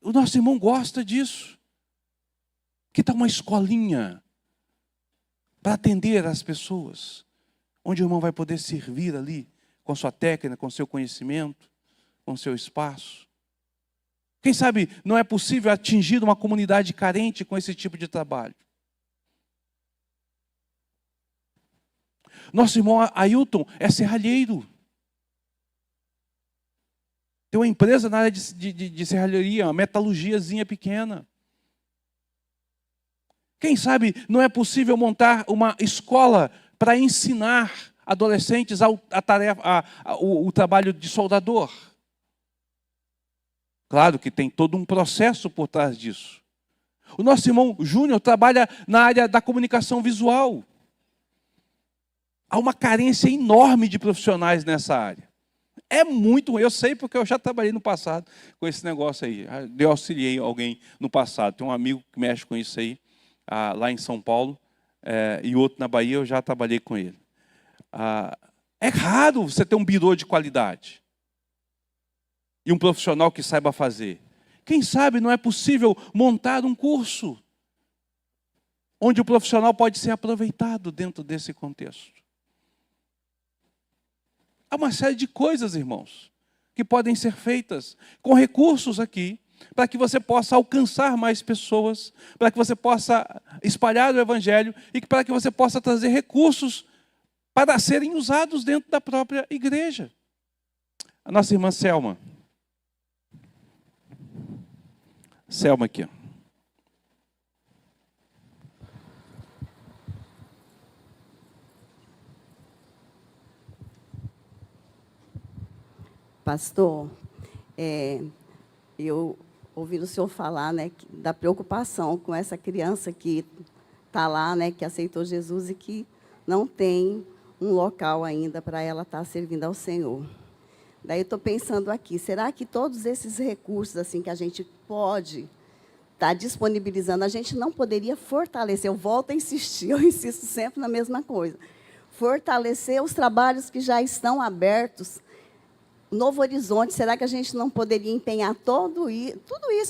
o nosso irmão gosta disso. Que tal uma escolinha para atender as pessoas? Onde o irmão vai poder servir ali com sua técnica, com seu conhecimento, com seu espaço. Quem sabe não é possível atingir uma comunidade carente com esse tipo de trabalho. Nosso irmão Ailton é serralheiro. Tem uma empresa na área de serralheria, uma metalurgiazinha pequena. Quem sabe não é possível montar uma escola para ensinar adolescentes o trabalho de soldador. Claro que tem todo um processo por trás disso. O nosso irmão Júnior trabalha na área da comunicação visual. Há uma carência enorme de profissionais nessa área. É muito ruim. Eu sei porque eu já trabalhei no passado com esse negócio aí. Eu auxiliei alguém no passado. Tem um amigo que mexe com isso aí, lá em São Paulo, e outro na Bahia, eu já trabalhei com ele. É raro você ter um birô de qualidade e um profissional que saiba fazer. Quem sabe não é possível montar um curso onde o profissional pode ser aproveitado dentro desse contexto. Há uma série de coisas, irmãos, que podem ser feitas com recursos aqui, para que você possa alcançar mais pessoas, para que você possa espalhar o Evangelho e para que você possa trazer recursos para serem usados dentro da própria igreja. A nossa irmã Selma. Selma aqui. Pastor, eu ouvi o senhor falar, né, da preocupação com essa criança que está lá, né, que aceitou Jesus e que não tem um local ainda para ela estar servindo ao Senhor. Daí eu estou pensando aqui, será que todos esses recursos assim que a gente pode estar disponibilizando, a gente não poderia fortalecer? Eu volto a insistir, eu insisto sempre na mesma coisa. Fortalecer os trabalhos que já estão abertos. Novo Horizonte, será que a gente não poderia empenhar tudo isso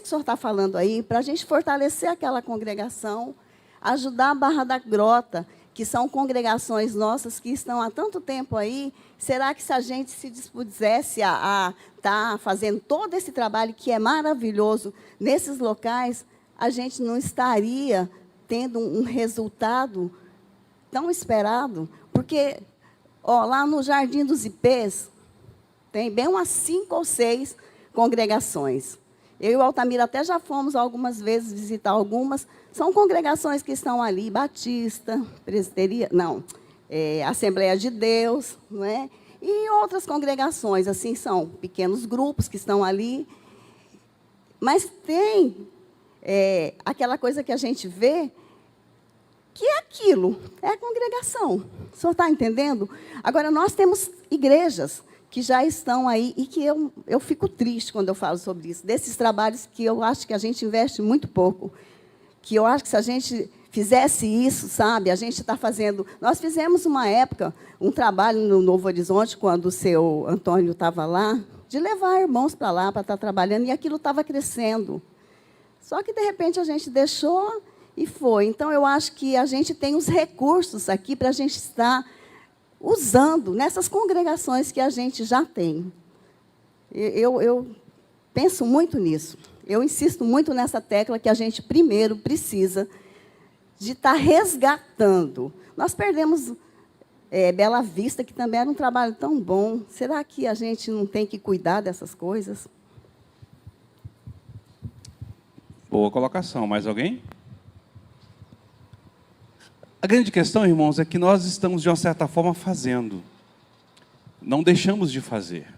que o senhor está falando aí, para a gente fortalecer aquela congregação, ajudar a Barra da Grota, que são congregações nossas que estão há tanto tempo aí? Será que se a gente se dispusesse a estar fazendo todo esse trabalho que é maravilhoso nesses locais, a gente não estaria tendo um resultado tão esperado? Porque lá no Jardim dos Ipês, tem bem umas 5 ou 6 congregações. Eu e o Altamira até já fomos algumas vezes visitar algumas. São congregações que estão ali, Batista, Assembleia de Deus, não é? E outras congregações, assim, são pequenos grupos que estão ali. Mas tem aquela coisa que a gente vê, que é aquilo, é a congregação. O senhor está entendendo? Agora, nós temos igrejas que já estão aí, e que eu fico triste quando eu falo sobre isso, desses trabalhos que eu acho que a gente investe muito pouco, que eu acho que se a gente fizesse isso, sabe, a gente está fazendo... Nós fizemos uma época, um trabalho no Novo Horizonte, quando o seu Antônio estava lá, de levar irmãos para lá, para estar trabalhando, e aquilo estava crescendo. Só que, de repente, a gente deixou e foi. Então, eu acho que a gente tem os recursos aqui para a gente estar usando nessas congregações que a gente já tem. Eu penso muito nisso. Eu insisto muito nessa tecla que a gente, primeiro, precisa de estar resgatando. Nós perdemos Bela Vista, que também era um trabalho tão bom. Será que a gente não tem que cuidar dessas coisas? Boa colocação. Mais alguém? A grande questão, irmãos, é que nós estamos, de uma certa forma, fazendo. Não deixamos de fazer.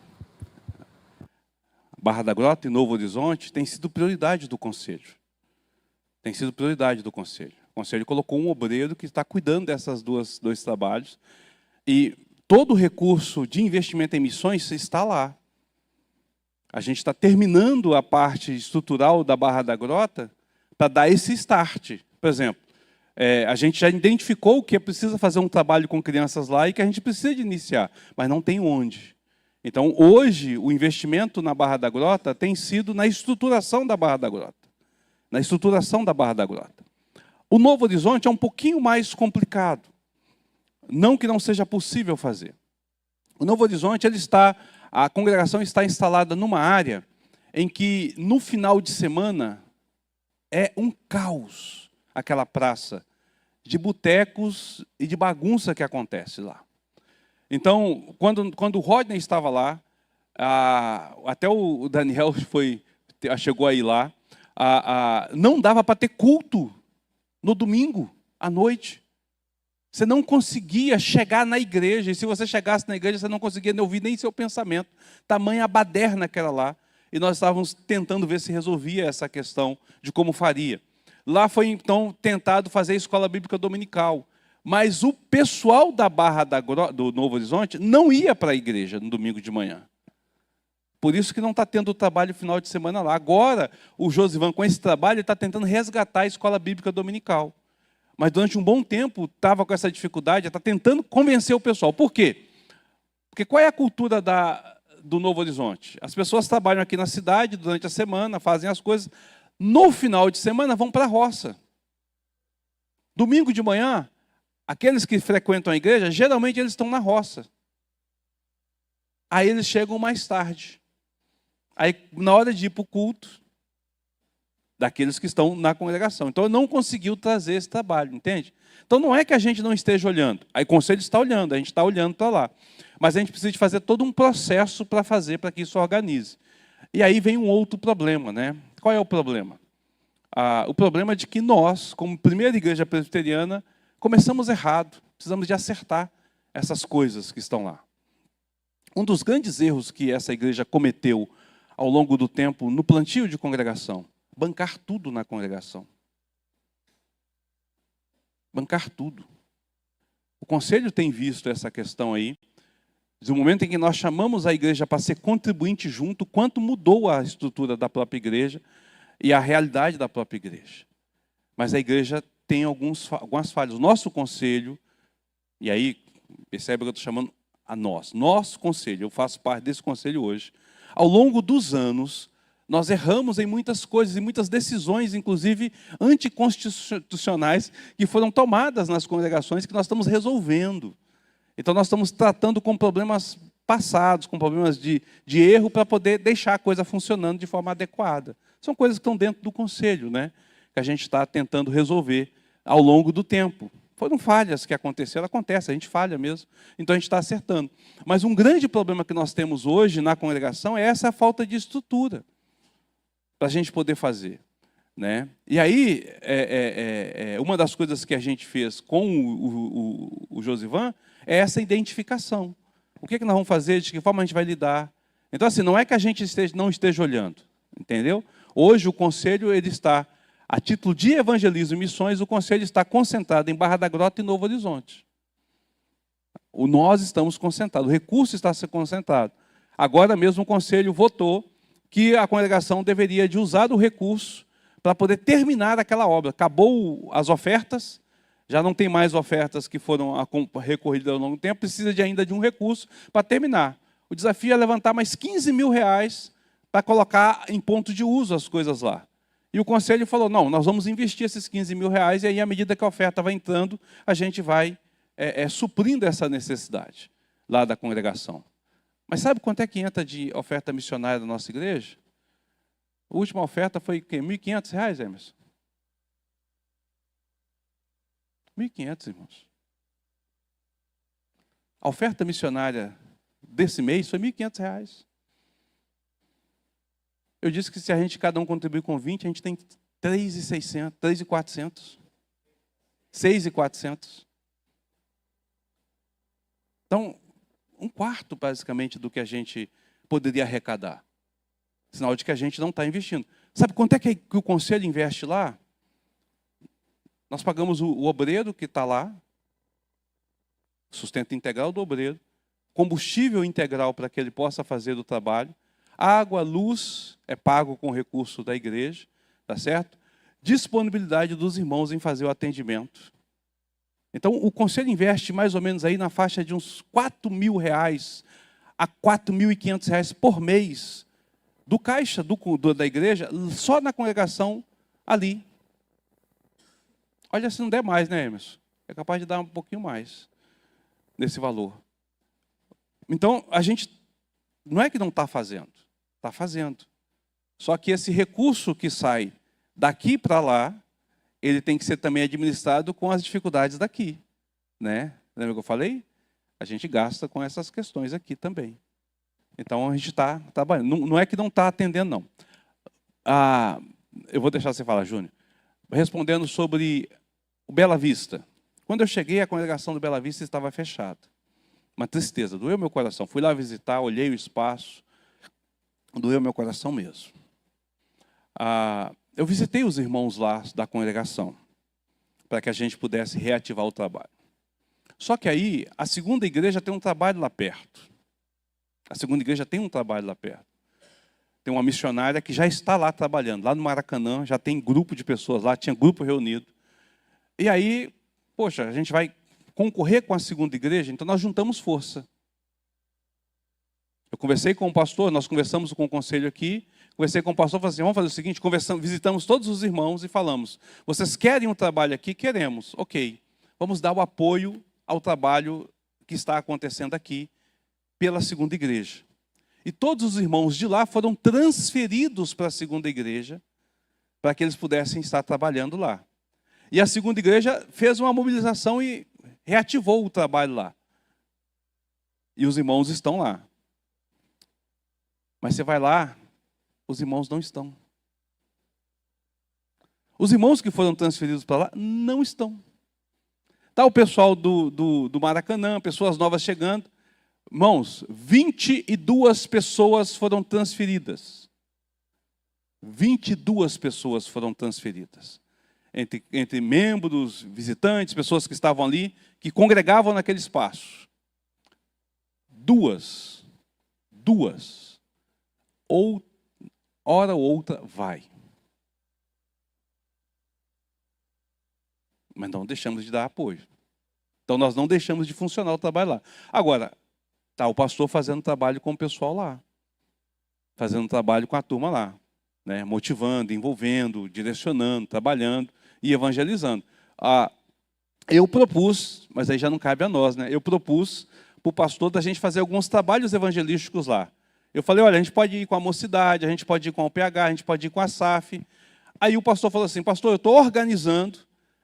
Barra da Grota e Novo Horizonte tem sido prioridade do Conselho. Tem sido prioridade do Conselho. O Conselho colocou um obreiro que está cuidando dessas dois trabalhos. E todo o recurso de investimento em missões está lá. A gente está terminando a parte estrutural da Barra da Grota para dar esse start. Por exemplo, a gente já identificou que precisa fazer um trabalho com crianças lá e que a gente precisa de iniciar, mas não tem onde. Então, hoje, o investimento na Barra da Grota tem sido na estruturação da Barra da Grota. Na estruturação da Barra da Grota. O Novo Horizonte é um pouquinho mais complicado. Não que não seja possível fazer. O Novo Horizonte, a congregação está instalada numa área em que, no final de semana, é um caos. Aquela praça de botecos e de bagunça que acontece lá. Então, quando o Rodney estava lá, até o Daniel chegou aí lá, não dava para ter culto no domingo, à noite. Você não conseguia chegar na igreja, e se você chegasse na igreja, você não conseguia ouvir nem seu pensamento. Tamanha baderna que era lá. E nós estávamos tentando ver se resolvia essa questão de como faria. Lá foi, então, tentado fazer a escola bíblica dominical. Mas o pessoal da Barra do Novo Horizonte não ia para a igreja no domingo de manhã. Por isso que não está tendo o trabalho final de semana lá. Agora, o Josivan, com esse trabalho, está tentando resgatar a escola bíblica dominical. Mas durante um bom tempo estava com essa dificuldade, está tentando convencer o pessoal. Por quê? Porque qual é a cultura do Novo Horizonte? As pessoas trabalham aqui na cidade durante a semana, fazem as coisas. No final de semana vão para a roça. Domingo de manhã, aqueles que frequentam a igreja, geralmente eles estão na roça. Aí eles chegam mais tarde. Aí, na hora de ir para o culto, daqueles que estão na congregação. Então, não conseguiu trazer esse trabalho, entende? Então, não é que a gente não esteja olhando. Aí o conselho está olhando, a gente está olhando para lá. Mas a gente precisa de fazer todo um processo para fazer, para que isso organize. E aí vem um outro problema, né? Qual é o problema? O problema é de que nós, como primeira igreja presbiteriana, começamos errado. Precisamos de acertar essas coisas que estão lá. Um dos grandes erros que essa igreja cometeu ao longo do tempo no plantio de congregação, bancar tudo na congregação. Bancar tudo. O conselho tem visto essa questão aí, do momento em que nós chamamos a igreja para ser contribuinte junto, quanto mudou a estrutura da própria igreja e a realidade da própria igreja. Mas a igreja tem algumas falhas. O nosso conselho, e aí, percebe que eu estou chamando a nós, nosso conselho, eu faço parte desse conselho hoje, ao longo dos anos, nós erramos em muitas coisas, em muitas decisões, inclusive anticonstitucionais, que foram tomadas nas congregações, que nós estamos resolvendo. Então, nós estamos tratando com problemas passados, com problemas de erro, para poder deixar a coisa funcionando de forma adequada. São coisas que estão dentro do conselho, né? Que a gente está tentando resolver ao longo do tempo. Foram falhas que aconteceram, acontece, a gente falha mesmo. Então, a gente está acertando. Mas um grande problema que nós temos hoje na congregação é essa falta de estrutura para a gente poder fazer, né? E aí, uma das coisas que a gente fez com o Josivan é essa identificação. O que nós vamos fazer, de que forma a gente vai lidar. Então, assim, não é que a gente não esteja olhando, entendeu? Hoje o conselho ele está, a título de evangelismo e missões, o conselho está concentrado em Barra da Grota e Novo Horizonte. Nós estamos concentrados, o recurso está concentrado. Agora mesmo o conselho votou que a congregação deveria de usar o recurso para poder terminar aquela obra. Acabou as ofertas, já não tem mais ofertas que foram recorridas ao longo do tempo, precisa ainda de um recurso para terminar. O desafio é levantar mais 15 mil reais para colocar em ponto de uso as coisas lá. E o conselho falou, não, nós vamos investir esses 15 mil reais e aí, à medida que a oferta vai entrando, a gente vai suprindo essa necessidade lá da congregação. Mas sabe quanto é que entra de oferta missionária da nossa igreja? A última oferta foi R$ 1.500, Emerson? 1.500, irmãos. A oferta missionária desse mês foi R$ 1.500. Eu disse que se a gente, cada um contribuir com 20, a gente tem 3.600, 3.400. 6.400. Então, um quarto, basicamente, do que a gente poderia arrecadar. Sinal de que a gente não está investindo. Sabe quanto é que o conselho investe lá? Nós pagamos o obreiro que está lá, sustento integral do obreiro, combustível integral para que ele possa fazer o trabalho, água, luz é pago com recurso da igreja, tá certo? Disponibilidade dos irmãos em fazer o atendimento. Então, o conselho investe mais ou menos aí na faixa de uns R$4.000 a R$4.500 por mês do caixa da igreja, só na congregação ali. Olha, se não der mais, né, Emerson? É capaz de dar um pouquinho mais nesse valor. Então, a gente não é que não está fazendo, está fazendo. Só que esse recurso que sai daqui para lá, ele tem que ser também administrado com as dificuldades daqui, né? Lembra que eu falei? A gente gasta com essas questões aqui também. Então, a gente está trabalhando. Não é que não está atendendo, não. Eu vou deixar você falar, Júnior. Respondendo sobre o Bela Vista. Quando eu cheguei, a congregação do Bela Vista estava fechada. Uma tristeza, doeu meu coração. Fui lá visitar, olhei o espaço, doeu meu coração mesmo. Eu visitei os irmãos lá da congregação, para que a gente pudesse reativar o trabalho. Só que aí, a segunda igreja tem um trabalho lá perto. A segunda igreja tem um trabalho lá perto. tem uma missionária que já está lá trabalhando, lá no Maracanã, já tem grupo de pessoas lá, tinha grupo reunido. E aí, poxa, a gente vai concorrer com a segunda igreja, então nós juntamos força. Eu conversei com o pastor, nós conversamos com o conselho aqui, conversei com o pastor, falei assim, vamos fazer o seguinte, visitamos todos os irmãos e falamos, vocês querem um trabalho aqui? Queremos. Ok, vamos dar o apoio ao trabalho que está acontecendo aqui pela segunda igreja. E todos os irmãos de lá foram transferidos para a segunda igreja, para que eles pudessem estar trabalhando lá. E a segunda igreja fez uma mobilização e reativou o trabalho lá. E os irmãos estão lá. Mas você vai lá, os irmãos não estão. Os irmãos que foram transferidos para lá não estão. Está o pessoal do Maracanã, pessoas novas chegando. Irmãos, 22 pessoas foram transferidas. 22 pessoas foram transferidas. Entre membros, visitantes, pessoas que estavam ali, que congregavam naquele espaço. Duas. Ou, hora ou outra, vai. Mas não deixamos de dar apoio. Então, nós não deixamos de funcionar o trabalho lá. Agora, está o pastor fazendo trabalho com o pessoal lá. Fazendo trabalho com a turma lá. Né? Motivando, envolvendo, direcionando, trabalhando e evangelizando. Eu propus, mas aí já não cabe a nós, né? Eu propus para o pastor da gente fazer alguns trabalhos evangelísticos lá. Eu falei, olha, a gente pode ir com a mocidade, a gente pode ir com o PH, a gente pode ir com a SAF. Aí o pastor falou assim, pastor, eu estou organizando,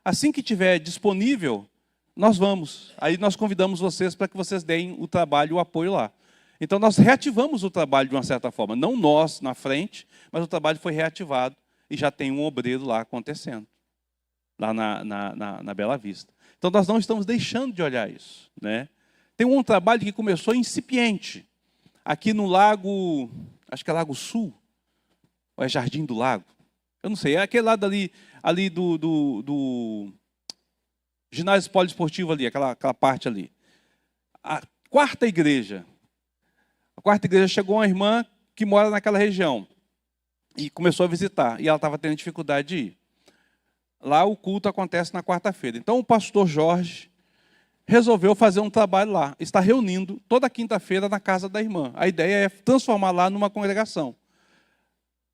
assim que tiver disponível, nós vamos. Aí nós convidamos vocês para que vocês deem o trabalho, o apoio lá. Então nós reativamos o trabalho de uma certa forma. Não nós na frente, mas o trabalho foi reativado e já tem um obreiro lá acontecendo. Lá na Bela Vista. Então nós não estamos deixando de olhar isso. Né? Tem um trabalho que começou incipiente. Aqui no Lago, acho que é Lago Sul, ou é Jardim do Lago? Eu não sei, é aquele lado ali do ginásio poliesportivo ali, aquela parte ali. A quarta igreja chegou uma irmã que mora naquela região e começou a visitar, e ela estava tendo dificuldade de ir. Lá o culto acontece na quarta-feira. Então o pastor Jorge resolveu fazer um trabalho lá. Está reunindo toda quinta-feira na casa da irmã. A ideia é transformar lá numa congregação.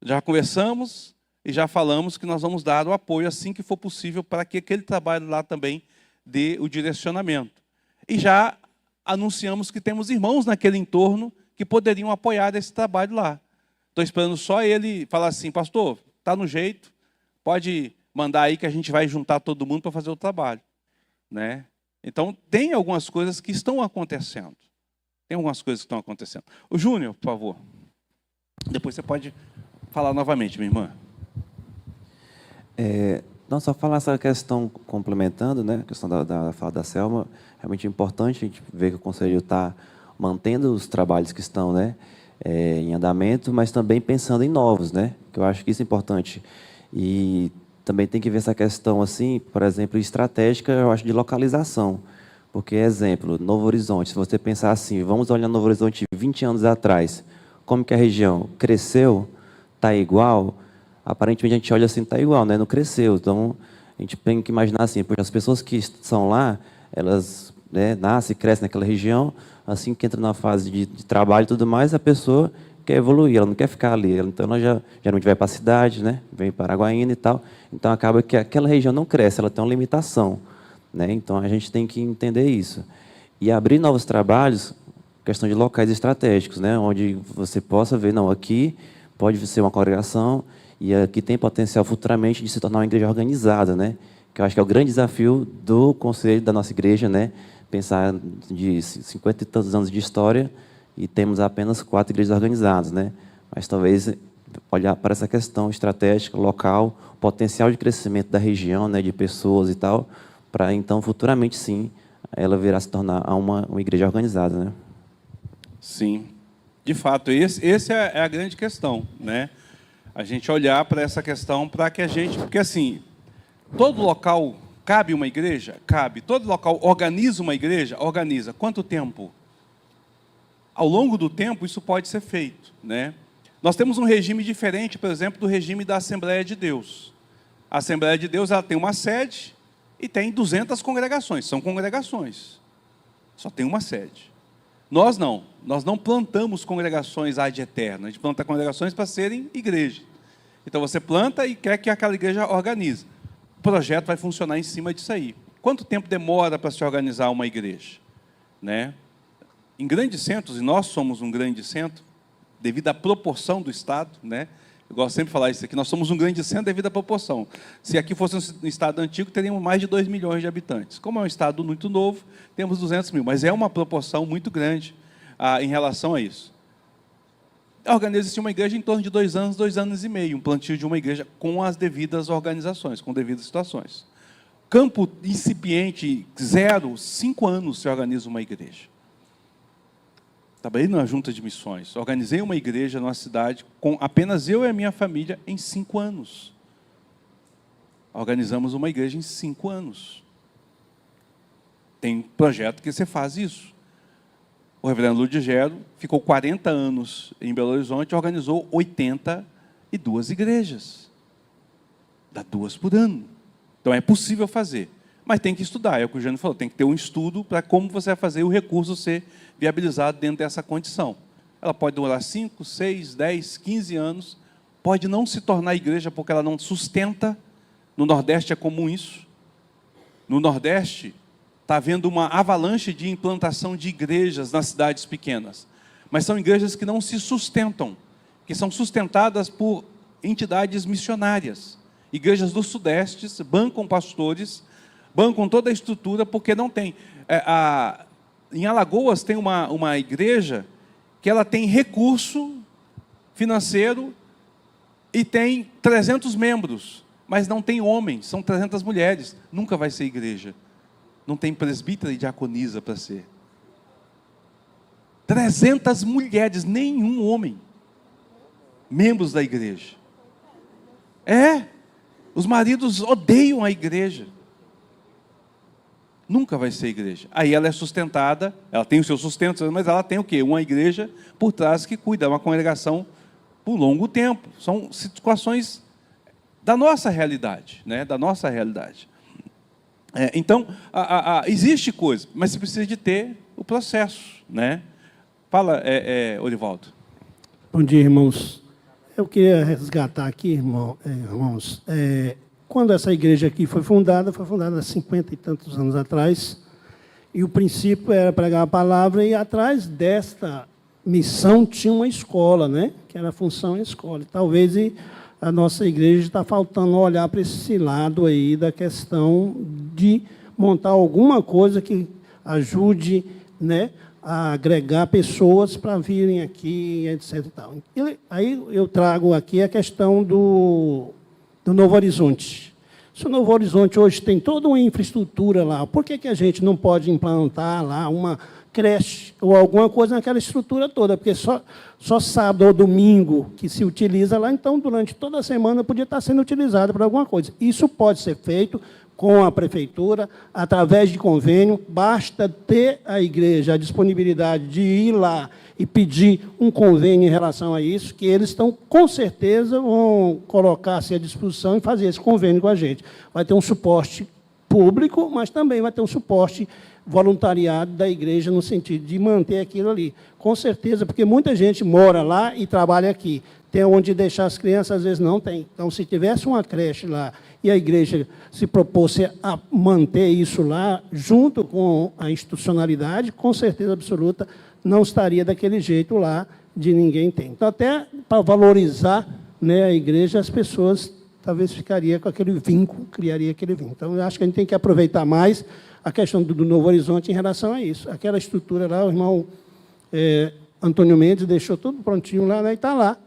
Já conversamos e já falamos que nós vamos dar o apoio assim que for possível para que aquele trabalho lá também dê o direcionamento. E já anunciamos que temos irmãos naquele entorno que poderiam apoiar esse trabalho lá. Estou esperando só ele falar assim, pastor, está no jeito, pode mandar aí que a gente vai juntar todo mundo para fazer o trabalho. Né? Então, tem algumas coisas que estão acontecendo. O Júnior, por favor. Depois você pode falar novamente, minha irmã. Não, só falar essa questão, complementando, né, a questão da fala da Selma, realmente é importante a gente ver que o Conselho está mantendo os trabalhos que estão, né, em andamento, mas também pensando em novos, né, que eu acho que isso é importante. E também tem que ver essa questão, assim, por exemplo, estratégica, eu acho, de localização. Porque, exemplo, Novo Horizonte, se você pensar assim, vamos olhar Novo Horizonte 20 anos atrás, como que a região cresceu, está igual, aparentemente a gente olha assim, está igual, né? Não cresceu. Então, a gente tem que imaginar assim, porque as pessoas que são lá, elas, né, nascem e crescem naquela região, assim que entra na fase de trabalho e tudo mais, a pessoa quer evoluir, ela não quer ficar ali. Então, ela geralmente vai para a cidade, né? Vem para Araguaína e tal. Então, acaba que aquela região não cresce, ela tem uma limitação. Né? Então, a gente tem que entender isso. E abrir novos trabalhos, questão de locais estratégicos, né? Onde você possa ver, não, aqui pode ser uma congregação e aqui tem potencial futuramente de se tornar uma igreja organizada, né? Que eu acho que é o grande desafio do conselho da nossa igreja, né? Pensar de 50 e tantos anos de história e temos apenas 4 igrejas organizadas, né? Mas talvez olhar para essa questão estratégica, local, potencial de crescimento da região, né? De pessoas e tal, para então futuramente sim ela virá se tornar uma igreja organizada, né? Sim, de fato, esse é a grande questão, né? A gente olhar para essa questão para que a gente, porque assim, todo local cabe uma igreja? Cabe. Todo local organiza uma igreja? Organiza. Quanto tempo? Ao longo do tempo isso pode ser feito, né? Nós temos um regime diferente, por exemplo, do regime da Assembleia de Deus. A Assembleia de Deus ela tem uma sede e tem 200 congregações. São congregações. Só tem uma sede. Nós não plantamos congregações ad eterno. A gente planta congregações para serem igreja. Então você planta e quer que aquela igreja organize. O projeto vai funcionar em cima disso aí. Quanto tempo demora para se organizar uma igreja? Né? Em grandes centros, e nós somos um grande centro, devido à proporção do Estado, né? Eu gosto sempre de falar isso aqui, nós somos um grande centro devido à proporção. Se aqui fosse um Estado antigo, teríamos mais de 2 milhões de habitantes. Como é um Estado muito novo, temos 200 mil, mas é uma proporção muito grande em relação a isso. Organiza-se uma igreja em torno de 2 anos, 2 anos e meio, um plantio de uma igreja com as devidas organizações, com devidas situações. Campo incipiente, 0, 5 anos se organiza uma igreja. Trabalhei numa junta de missões, organizei uma igreja numa cidade com apenas eu e a minha família em 5 anos. Organizamos uma igreja em 5 anos. Tem projeto que você faz isso. O reverendo Ludigero ficou 40 anos em Belo Horizonte e organizou 82 igrejas. Dá 2 por ano. Então é possível fazer. Mas tem que estudar, é o que o Jânio falou, tem que ter um estudo para como você vai fazer o recurso ser viabilizado dentro dessa condição. Ela pode durar 5, 6, 10, 15 anos, pode não se tornar igreja porque ela não sustenta. No Nordeste é comum isso. No Nordeste está havendo uma avalanche de implantação de igrejas nas cidades pequenas. Mas são igrejas que não se sustentam, que são sustentadas por entidades missionárias. Igrejas do Sudeste bancam pastores, bancam toda a estrutura, porque não tem. Em Alagoas tem uma igreja que ela tem recurso financeiro e tem 300 membros, mas não tem homens, são 300 mulheres. Nunca vai ser igreja. Não tem presbítero e diaconisa para ser. 300 mulheres, nenhum homem. Membros da igreja. Os maridos odeiam a igreja. Nunca vai ser igreja. Aí ela é sustentada, ela tem o seu sustento, mas ela tem o quê? Uma igreja por trás que cuida, uma congregação por longo tempo. São situações da nossa realidade, né? Da nossa realidade. Então, existe coisa, mas você precisa de ter o processo, né? Fala, Orivaldo. Bom dia, irmãos. Eu queria resgatar aqui, irmãos, quando essa igreja aqui foi fundada há 50 e tantos anos atrás, e o princípio era pregar a palavra, e atrás desta missão tinha uma escola, né? Que era a função escola. Talvez a nossa igreja está faltando olhar para esse lado aí da questão de montar alguma coisa que ajude, né, a agregar pessoas para virem aqui, etc. E tal. Aí eu trago aqui a questão do Novo Horizonte. Se o Novo Horizonte hoje tem toda uma infraestrutura lá, por que a gente não pode implantar lá uma creche ou alguma coisa naquela estrutura toda? Porque só sábado ou domingo que se utiliza lá, então durante toda a semana podia estar sendo utilizado para alguma coisa. Isso pode ser feito com a prefeitura, através de convênio, basta ter a igreja a disponibilidade de ir lá e pedir um convênio em relação a isso, que eles estão, com certeza, vão colocar-se à disposição e fazer esse convênio com a gente. Vai ter um suporte público, mas também vai ter um suporte voluntariado da igreja, no sentido de manter aquilo ali. Com certeza, porque muita gente mora lá e trabalha aqui. Tem onde deixar as crianças, às vezes não tem. Então, se tivesse uma creche lá e a igreja se propôs a manter isso lá, junto com a institucionalidade, com certeza absoluta, não estaria daquele jeito lá de ninguém tem. Então, até para valorizar, né, a igreja, as pessoas talvez ficariam com aquele vínculo, criaria aquele vínculo. Então, eu acho que a gente tem que aproveitar mais a questão do Novo Horizonte em relação a isso. Aquela estrutura lá, o irmão Antônio Mendes deixou tudo prontinho lá, né, e está lá.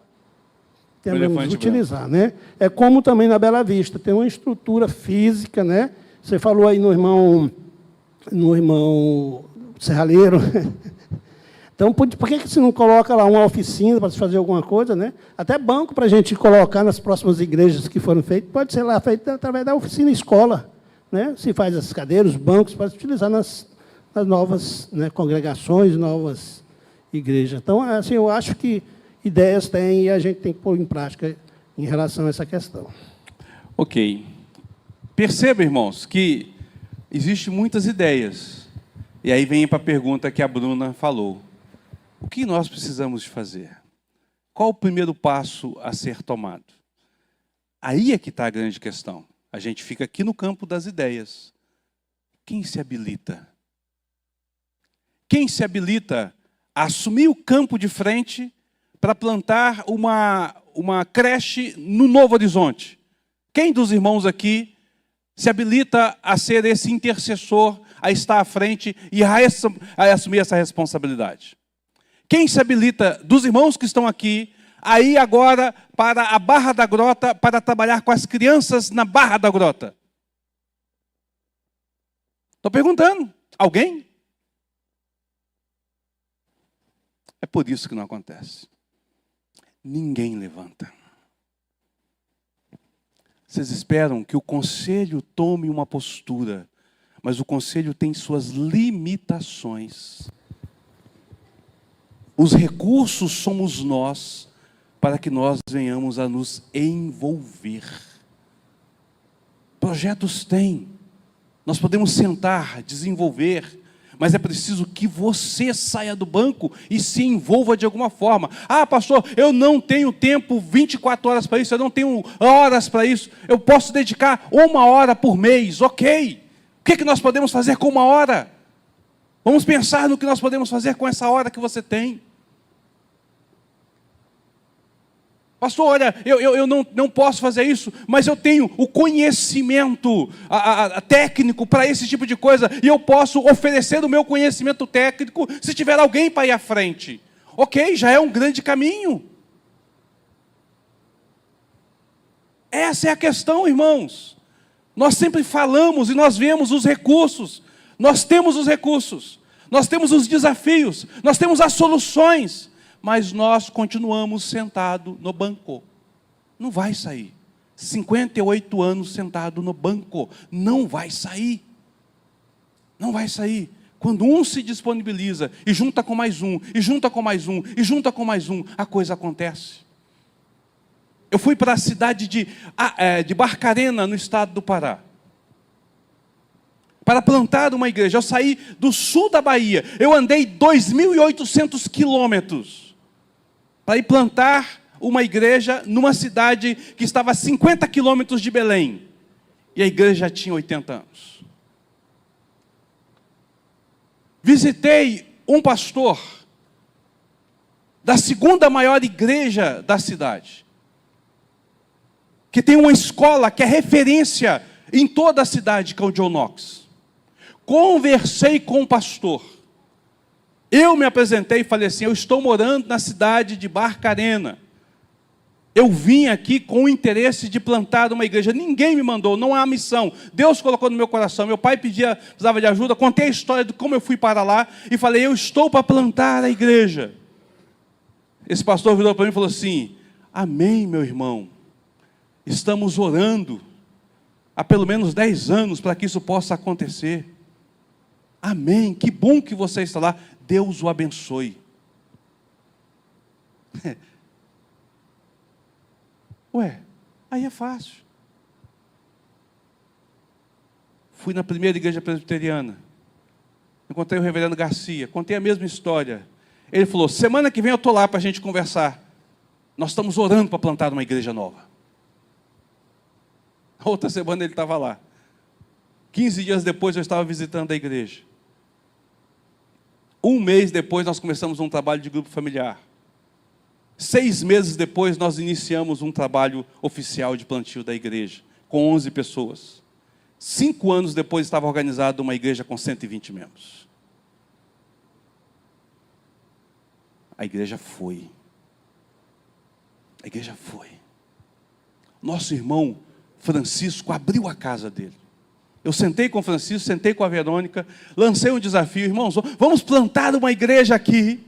Temos que utilizar, né? É como também na Bela Vista, tem uma estrutura física, né? Você falou aí no irmão Serralheiro. Então, por que você não coloca lá uma oficina para se fazer alguma coisa, né? Até banco para a gente colocar nas próximas igrejas que foram feitas, pode ser lá feito através da oficina escola, né? Se faz as cadeiras, os bancos, para se utilizar nas novas, né, congregações, novas igrejas. Então, assim, eu acho que ideias tem e a gente tem que pôr em prática em relação a essa questão. Ok. Perceba, irmãos, que existem muitas ideias. E aí vem para a pergunta que a Bruna falou. O que nós precisamos de fazer? Qual o primeiro passo a ser tomado? Aí é que está a grande questão. A gente fica aqui no campo das ideias. Quem se habilita? Quem se habilita a assumir o campo de frente para plantar uma creche no Novo Horizonte? Quem dos irmãos aqui se habilita a ser esse intercessor, a estar à frente e a assumir essa responsabilidade? Quem se habilita dos irmãos que estão aqui a ir agora para a Barra da Grota para trabalhar com as crianças na Barra da Grota? Estou perguntando. Alguém? É por isso que não acontece. Ninguém levanta. Vocês esperam que o conselho tome uma postura, mas o conselho tem suas limitações. Os recursos somos nós, para que nós venhamos a nos envolver. Projetos tem. Nós podemos sentar, desenvolver, mas é preciso que você saia do banco e se envolva de alguma forma. Ah, pastor, eu não tenho tempo 24 horas para isso, eu não tenho horas para isso. Eu posso dedicar 1 hora por mês, ok. O que nós podemos fazer com 1 hora? Vamos pensar no que nós podemos fazer com essa hora que você tem. Pastor, olha, eu não posso fazer isso, mas eu tenho o conhecimento técnico para esse tipo de coisa, e eu posso oferecer o meu conhecimento técnico se tiver alguém para ir à frente. Ok, já é um grande caminho. Essa é a questão, irmãos. Nós sempre falamos e nós vemos os recursos. Nós temos os recursos, nós temos os desafios, nós temos as soluções, mas nós continuamos sentados no banco. Não vai sair. 58 anos sentado no banco. Não vai sair. Não vai sair. Quando um se disponibiliza, e junta com mais um, e junta com mais um, e junta com mais um, a coisa acontece. Eu fui para a cidade de Barcarena, no estado do Pará, para plantar uma igreja. Eu saí do sul da Bahia. Eu andei 2.800 quilômetros para ir plantar uma igreja numa cidade que estava a 50 quilômetros de Belém. E a igreja já tinha 80 anos. Visitei um pastor da segunda maior igreja da cidade, que tem uma escola que é referência em toda a cidade, que é o John Knox. Conversei com o pastor. Eu me apresentei e falei assim: eu estou morando na cidade de Barcarena. Eu vim aqui com o interesse de plantar uma igreja. Ninguém me mandou, não há missão. Deus colocou no meu coração. Meu pai precisava de ajuda. Contei a história de como eu fui para lá e falei: eu estou para plantar a igreja. Esse pastor virou para mim e falou assim: amém, meu irmão. Estamos orando há pelo menos 10 anos para que isso possa acontecer. Amém, que bom que você está lá. Deus o abençoe. Ué, aí é fácil. Fui na primeira igreja presbiteriana. Encontrei o reverendo Garcia. Contei a mesma história. Ele falou: semana que vem eu estou lá para a gente conversar. Nós estamos orando para plantar uma igreja nova. Outra semana ele estava lá. 15 dias depois eu estava visitando a igreja. 1 mês depois nós começamos um trabalho de grupo familiar. 6 meses depois nós iniciamos um trabalho oficial de plantio da igreja, com 11 pessoas. 5 anos depois estava organizada uma igreja com 120 membros. A igreja foi. A igreja foi. Nosso irmão Francisco abriu a casa dele. Eu sentei com o Francisco, sentei com a Verônica, lancei um desafio: irmãos, vamos plantar uma igreja aqui.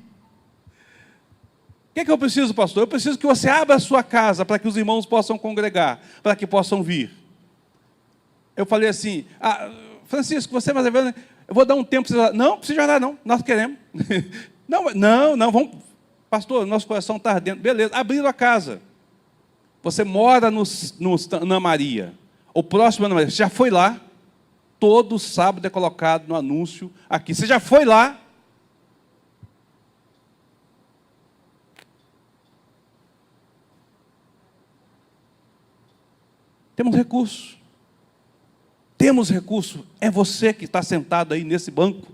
O que é que eu preciso, pastor? Eu preciso que você abra a sua casa para que os irmãos possam congregar, para que possam vir. Eu falei assim: Francisco, você mais a Verônica, eu vou dar um tempo para você orar. Não, não precisa orar não, nós queremos. Não, vamos. Pastor, nosso coração está ardendo. Beleza, abriram a casa. Você mora no Ana Maria, ou próximo a Ana Maria. Você já foi lá? Todo sábado é colocado no anúncio aqui. Você já foi lá? Temos recurso. Temos recurso. É você que está sentado aí nesse banco.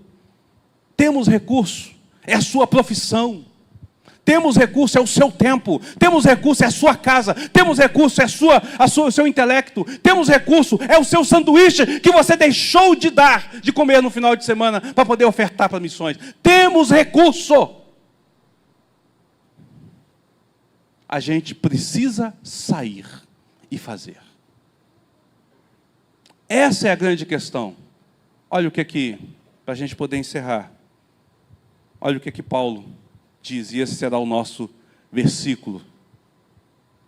Temos recurso. É a sua profissão. Temos recurso, é o seu tempo. Temos recurso, é a sua casa. Temos recurso, é o seu intelecto. Temos recurso, é o seu sanduíche que você deixou de dar, de comer no final de semana, para poder ofertar para missões. Temos recurso. A gente precisa sair e fazer. Essa é a grande questão. Olha o que para a gente poder encerrar. Olha o que Paulo diz, e esse será o nosso versículo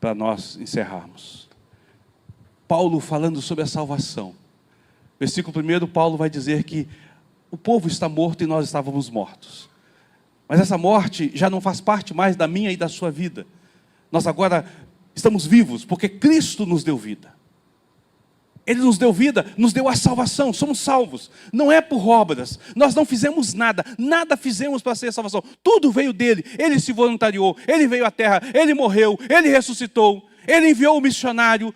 para nós encerrarmos. Paulo falando sobre a salvação. Versículo 1, Paulo vai dizer que o povo está morto e nós estávamos mortos. Mas essa morte já não faz parte mais da minha e da sua vida. Nós agora estamos vivos, porque Cristo nos deu vida. Ele nos deu vida, nos deu a salvação, somos salvos. Não é por obras, nós não fizemos nada, nada fizemos para ser a salvação. Tudo veio dele, ele se voluntariou, ele veio à terra, ele morreu, ele ressuscitou, ele enviou o missionário.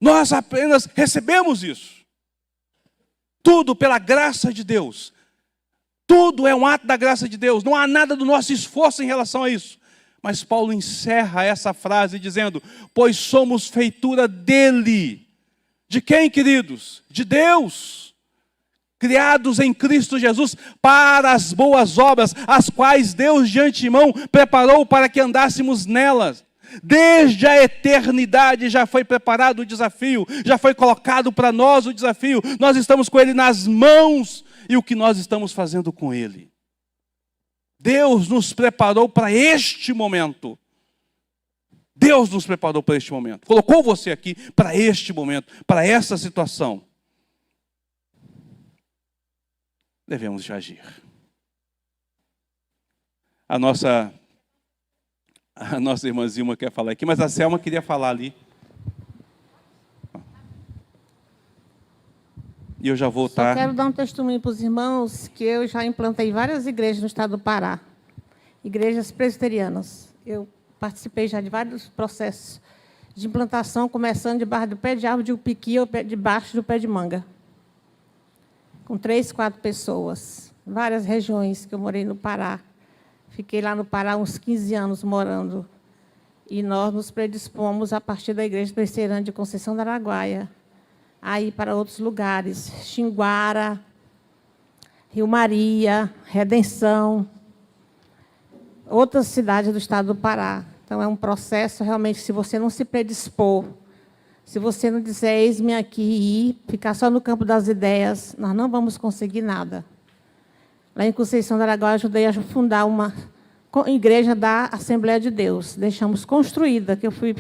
Nós apenas recebemos isso. Tudo pela graça de Deus. Tudo é um ato da graça de Deus, não há nada do nosso esforço em relação a isso. Mas Paulo encerra essa frase dizendo: pois somos feitura dele. De quem, queridos? De Deus. Criados em Cristo Jesus para as boas obras, as quais Deus de antemão preparou para que andássemos nelas. Desde a eternidade já foi preparado o desafio, já foi colocado para nós o desafio. Nós estamos com ele nas mãos. E o que nós estamos fazendo com ele? Deus nos preparou para este momento. Deus nos preparou para este momento. Colocou você aqui para este momento, para essa situação. Devemos de agir. A nossa irmã Zilma quer falar aqui, mas a Selma queria falar ali. E eu já vou estar... Só quero dar um testemunho para os irmãos que eu já implantei várias igrejas no estado do Pará. Igrejas presbiterianas. Eu participei já de vários processos de implantação, começando debaixo do pé de árvore de upiqui ou debaixo do pé de manga. Com 3, 4 pessoas. Várias regiões que eu morei no Pará. Fiquei lá no Pará uns 15 anos morando. E nós nos predispomos, a partir da Igreja Presbiteriana de Conceição do Araguaia, a ir para outros lugares. Xinguara, Rio Maria, Redenção, outras cidades do estado do Pará. Então, é um processo, realmente, se você não se predispor, se você não disser, eis-me aqui e ir, ficar só no campo das ideias, nós não vamos conseguir nada. Lá em Conceição do Araguaia, eu ajudei a fundar uma igreja da Assembleia de Deus. Deixamos construída, que eu fui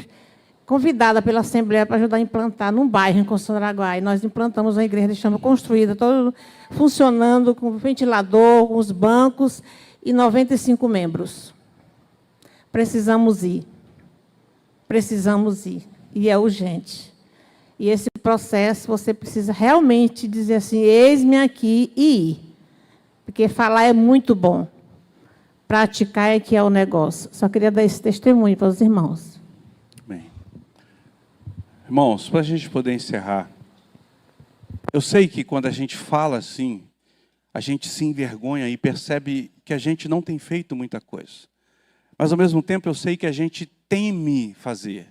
convidada pela Assembleia para ajudar a implantar num bairro em Conceição do Araguaia. Nós implantamos a igreja, deixamos construída, todo funcionando, com ventilador, com os bancos, e 95 membros. Precisamos ir. Precisamos ir. E é urgente. E esse processo, você precisa realmente dizer assim, eis-me aqui e ir. Porque falar é muito bom. Praticar é que é o negócio. Só queria dar esse testemunho para os irmãos. Bem. Irmãos, para a gente poder encerrar, eu sei que quando a gente fala assim, a gente se envergonha e percebe que a gente não tem feito muita coisa. Mas, ao mesmo tempo, eu sei que a gente teme fazer.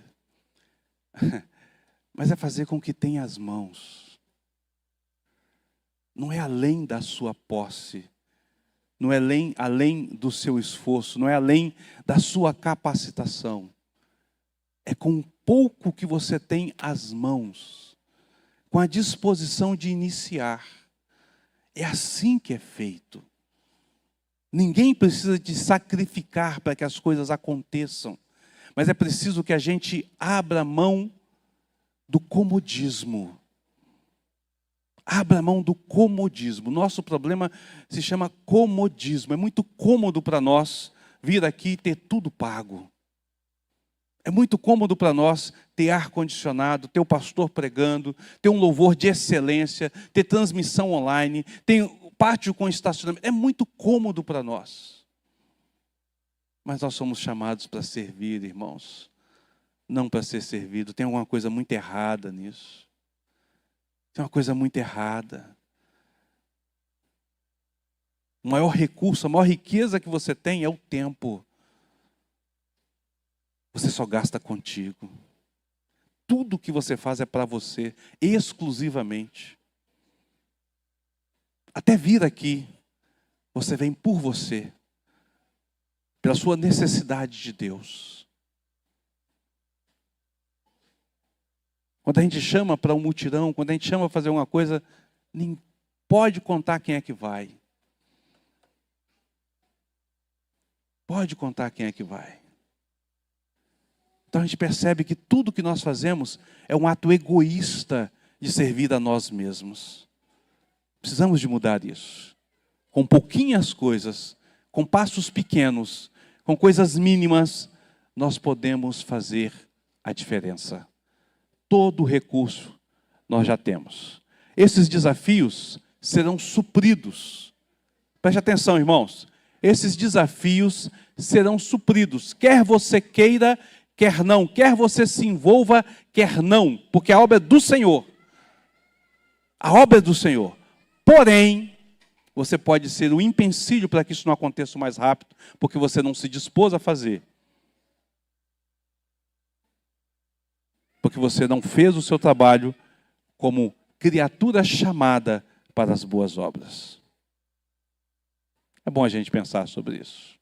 Mas é fazer com que tenha as mãos. Não é além da sua posse. Não é além do seu esforço. Não é além da sua capacitação. É com o pouco que você tem as mãos. Com a disposição de iniciar. É assim que é feito. Ninguém precisa de sacrificar para que as coisas aconteçam. Mas é preciso que a gente abra mão do comodismo. Abra mão do comodismo. Nosso problema se chama comodismo. É muito cômodo para nós vir aqui e ter tudo pago. É muito cômodo para nós ter ar-condicionado, ter o pastor pregando, ter um louvor de excelência, ter transmissão online, ter pátio com estacionamento. É muito cômodo para nós. Mas nós somos chamados para servir, irmãos. Não para ser servido. Tem alguma coisa muito errada nisso. Tem uma coisa muito errada. O maior recurso, a maior riqueza que você tem é o tempo. Você só gasta contigo. Tudo que você faz é para você, exclusivamente. Até vir aqui, você vem por você, pela sua necessidade de Deus. Quando a gente chama para um mutirão, quando a gente chama para fazer uma coisa, nem pode contar quem é que vai. Pode contar quem é que vai. Então a gente percebe que tudo que nós fazemos é um ato egoísta de servir a nós mesmos. Precisamos de mudar isso. Com pouquinhas coisas, com passos pequenos, com coisas mínimas, nós podemos fazer a diferença. Todo recurso nós já temos. Esses desafios serão supridos. Preste atenção, irmãos. Esses desafios serão supridos. Quer você queira, quer não. Quer você se envolva, quer não. Porque a obra é do Senhor. A obra é do Senhor. Porém, você pode ser o empecilho para que isso não aconteça mais rápido, porque você não se dispôs a fazer. Porque você não fez o seu trabalho como criatura chamada para as boas obras. É bom a gente pensar sobre isso.